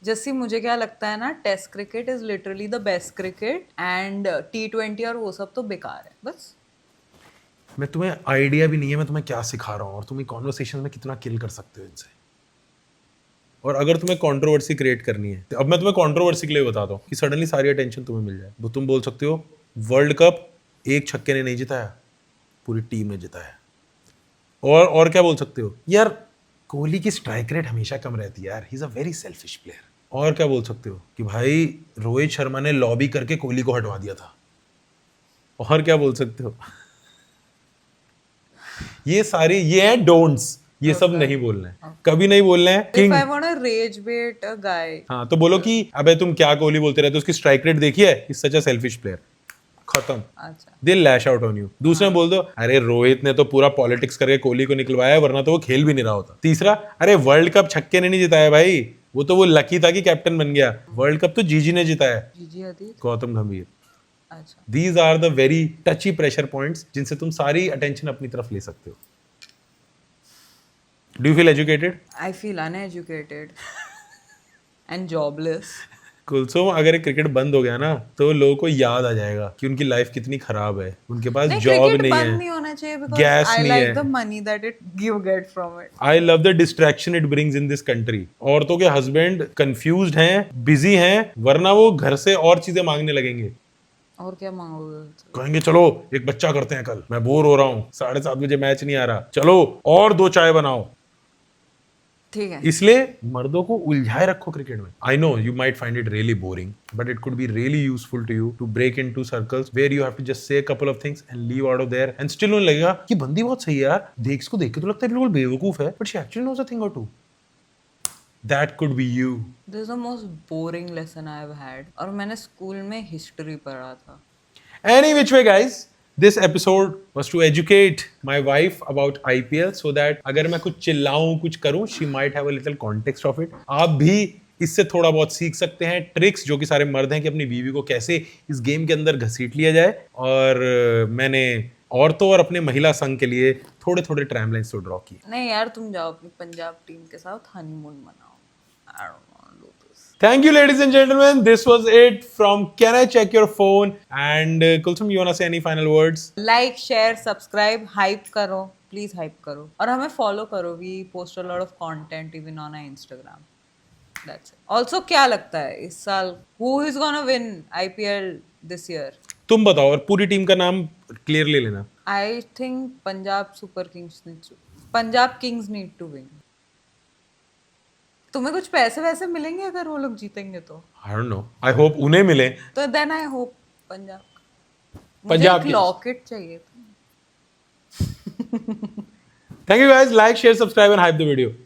[SPEAKER 2] जैसे मुझे क्या लगता है ना, test cricket is literally the best cricket and T20 और वो सब तो बेकार है बस.
[SPEAKER 1] मैं तुम्हें आइडिया भी नहीं है मैं तुम्हें क्या सिखा रहा हूँ और तुम ये कॉन्वर्सेशन में कितना किल कर सकते हो इनसे। और अगर तुम्हें कंट्रोवर्सी क्रिएट करनी है, अब मैं तुम्हें कंट्रोवर्सी के लिए बताता हूँ कि सडनली सारी अटेंशन तुम्हें मिल जाए। वो तुम बोल सकते हो वर्ल्ड कप एक छक्के ने नहीं जिताया, पूरी टीम ने जिताया। और क्या बोल सकते हो, यार कोहली की स्ट्राइक रेट हमेशा कम रहती है यार, ही is a very selfish player. और क्या बोल सकते हो कि भाई रोहित शर्मा ने लॉबी करके कोहली को हटवा दिया था। और क्या बोल सकते हो, ये सारे ये है डोंट्स, ये सब नहीं बोलना है, कभी नहीं बोलना है।
[SPEAKER 2] If I want to rage bait a guy,
[SPEAKER 1] हाँ तो बोलो कि अबे तुम क्या कोहली बोलते रहते हो, उसकी स्ट्राइक रेट देखी है, is such a selfish player, खत्म।
[SPEAKER 2] अच्छा
[SPEAKER 1] दे लैश आउट ऑन यू। दूसरा बोल दो अरे रोहित ने तो पूरा पॉलिटिक्स करके कोहली को निकलवाया, वरना तो वो खेल भी नहीं रहा होता। तीसरा अरे वर्ल्ड कप छक्के ने नहीं जिताया भाई, वो तो वो लकी था कि कैप्टन बन गया, वर्ल्ड कप तो जीजी ने जिताया,
[SPEAKER 2] जीजी हदीद।
[SPEAKER 1] गौतम गंभीर।
[SPEAKER 2] अच्छा
[SPEAKER 1] these are the very touchy pressure points जिनसे तुम सारी अटेंशन अपनी तरफ ले सकते हो। Do you feel educated?
[SPEAKER 2] I feel uneducated and jobless.
[SPEAKER 1] Kulsum, अगर क्रिकेट बंद हो गया ना तो लोगों को याद आ जाएगा कि उनकी लाइफ कितनी खराब है, उनके पास
[SPEAKER 2] नहीं,
[SPEAKER 1] जॉब
[SPEAKER 2] क्रिकेट
[SPEAKER 1] नहीं
[SPEAKER 2] बंद
[SPEAKER 1] है.
[SPEAKER 2] नहीं होना चाहिए because
[SPEAKER 1] Gas
[SPEAKER 2] I
[SPEAKER 1] नहीं
[SPEAKER 2] like
[SPEAKER 1] है.
[SPEAKER 2] the money that you get from it.
[SPEAKER 1] I love the distraction it brings in this country. औरतों के हस्बैंड कंफ्यूज्ड हैं, बिजी हैं, वरना वो घर से और चीजें मांगने लगेंगे.
[SPEAKER 2] और क्या मांगोगे?
[SPEAKER 1] कहेंगे चलो एक बच्चा करते हैं कल, मैं बोर हो रहा हूँ, 7:30 बजे मैच नहीं आ रहा, चलो और 2 चाय बनाओ.
[SPEAKER 2] ठीक है.
[SPEAKER 1] इसलिए मर्दों को उलझाए रखो क्रिकेट में. I know you might find it really boring, but it could be really useful to you to break into circles where you have to just say a couple of things and leave out of there and still उन्हें लगेगा कि बंदी बहुत सही है यार, इसको देख के तो लगता है बिल्कुल बेवकूफ है, but she actually knows a thing और two. That could be you.
[SPEAKER 2] This is the most boring lesson I have had. और मैंने स्कूल में हिस्ट्री पढ़ा था.
[SPEAKER 1] Any which way, guys, this episode was to educate my wife about IPL so that अगर मैं कुछ चिल्लाऊं, कुछ करूं, she might have a little context of it. आप भी इससे थोड़ा बहुत सीख सकते हैं ट्रिक्स जो कि सारे मर्द हैं कि अपनी बीवी को कैसे इस गेम के अंदर घसीट लिया जाए. और मैंने औरतों और अपने महिला संघ के लिए थोड़े थोड़े ट्रैमलाइंस तो ड्रॉ किए.
[SPEAKER 2] नहीं यार, तुम जाओ अपनी पंजाब टीम के साथ हनीमून मनाओ. I don't want to do this.
[SPEAKER 1] Thank you, ladies and gentlemen. This was it from Can I Check Your Phone? And Kulsum, you wanna say any final words?
[SPEAKER 2] Like, share, subscribe, hype करो, please hype करो और हमें follow करो. We post a lot of content even on our Instagram. That's it. Also क्या लगता है इस साल who is gonna win IPL this year?
[SPEAKER 1] तुम बताओ और पूरी टीम का नाम क्लियरली लेना.
[SPEAKER 2] I think Punjab Kings need to win. तुम्हें कुछ पैसे वैसे मिलेंगे अगर वो लोग जीतेंगे तो?
[SPEAKER 1] I don't know. I hope उन्हें मिले.
[SPEAKER 2] तो then I hope Punjab.
[SPEAKER 1] Punjab
[SPEAKER 2] मुझे
[SPEAKER 1] Kings.
[SPEAKER 2] लॉकेट चाहिए था.
[SPEAKER 1] Thank you guys. Like, share, subscribe and hype the video.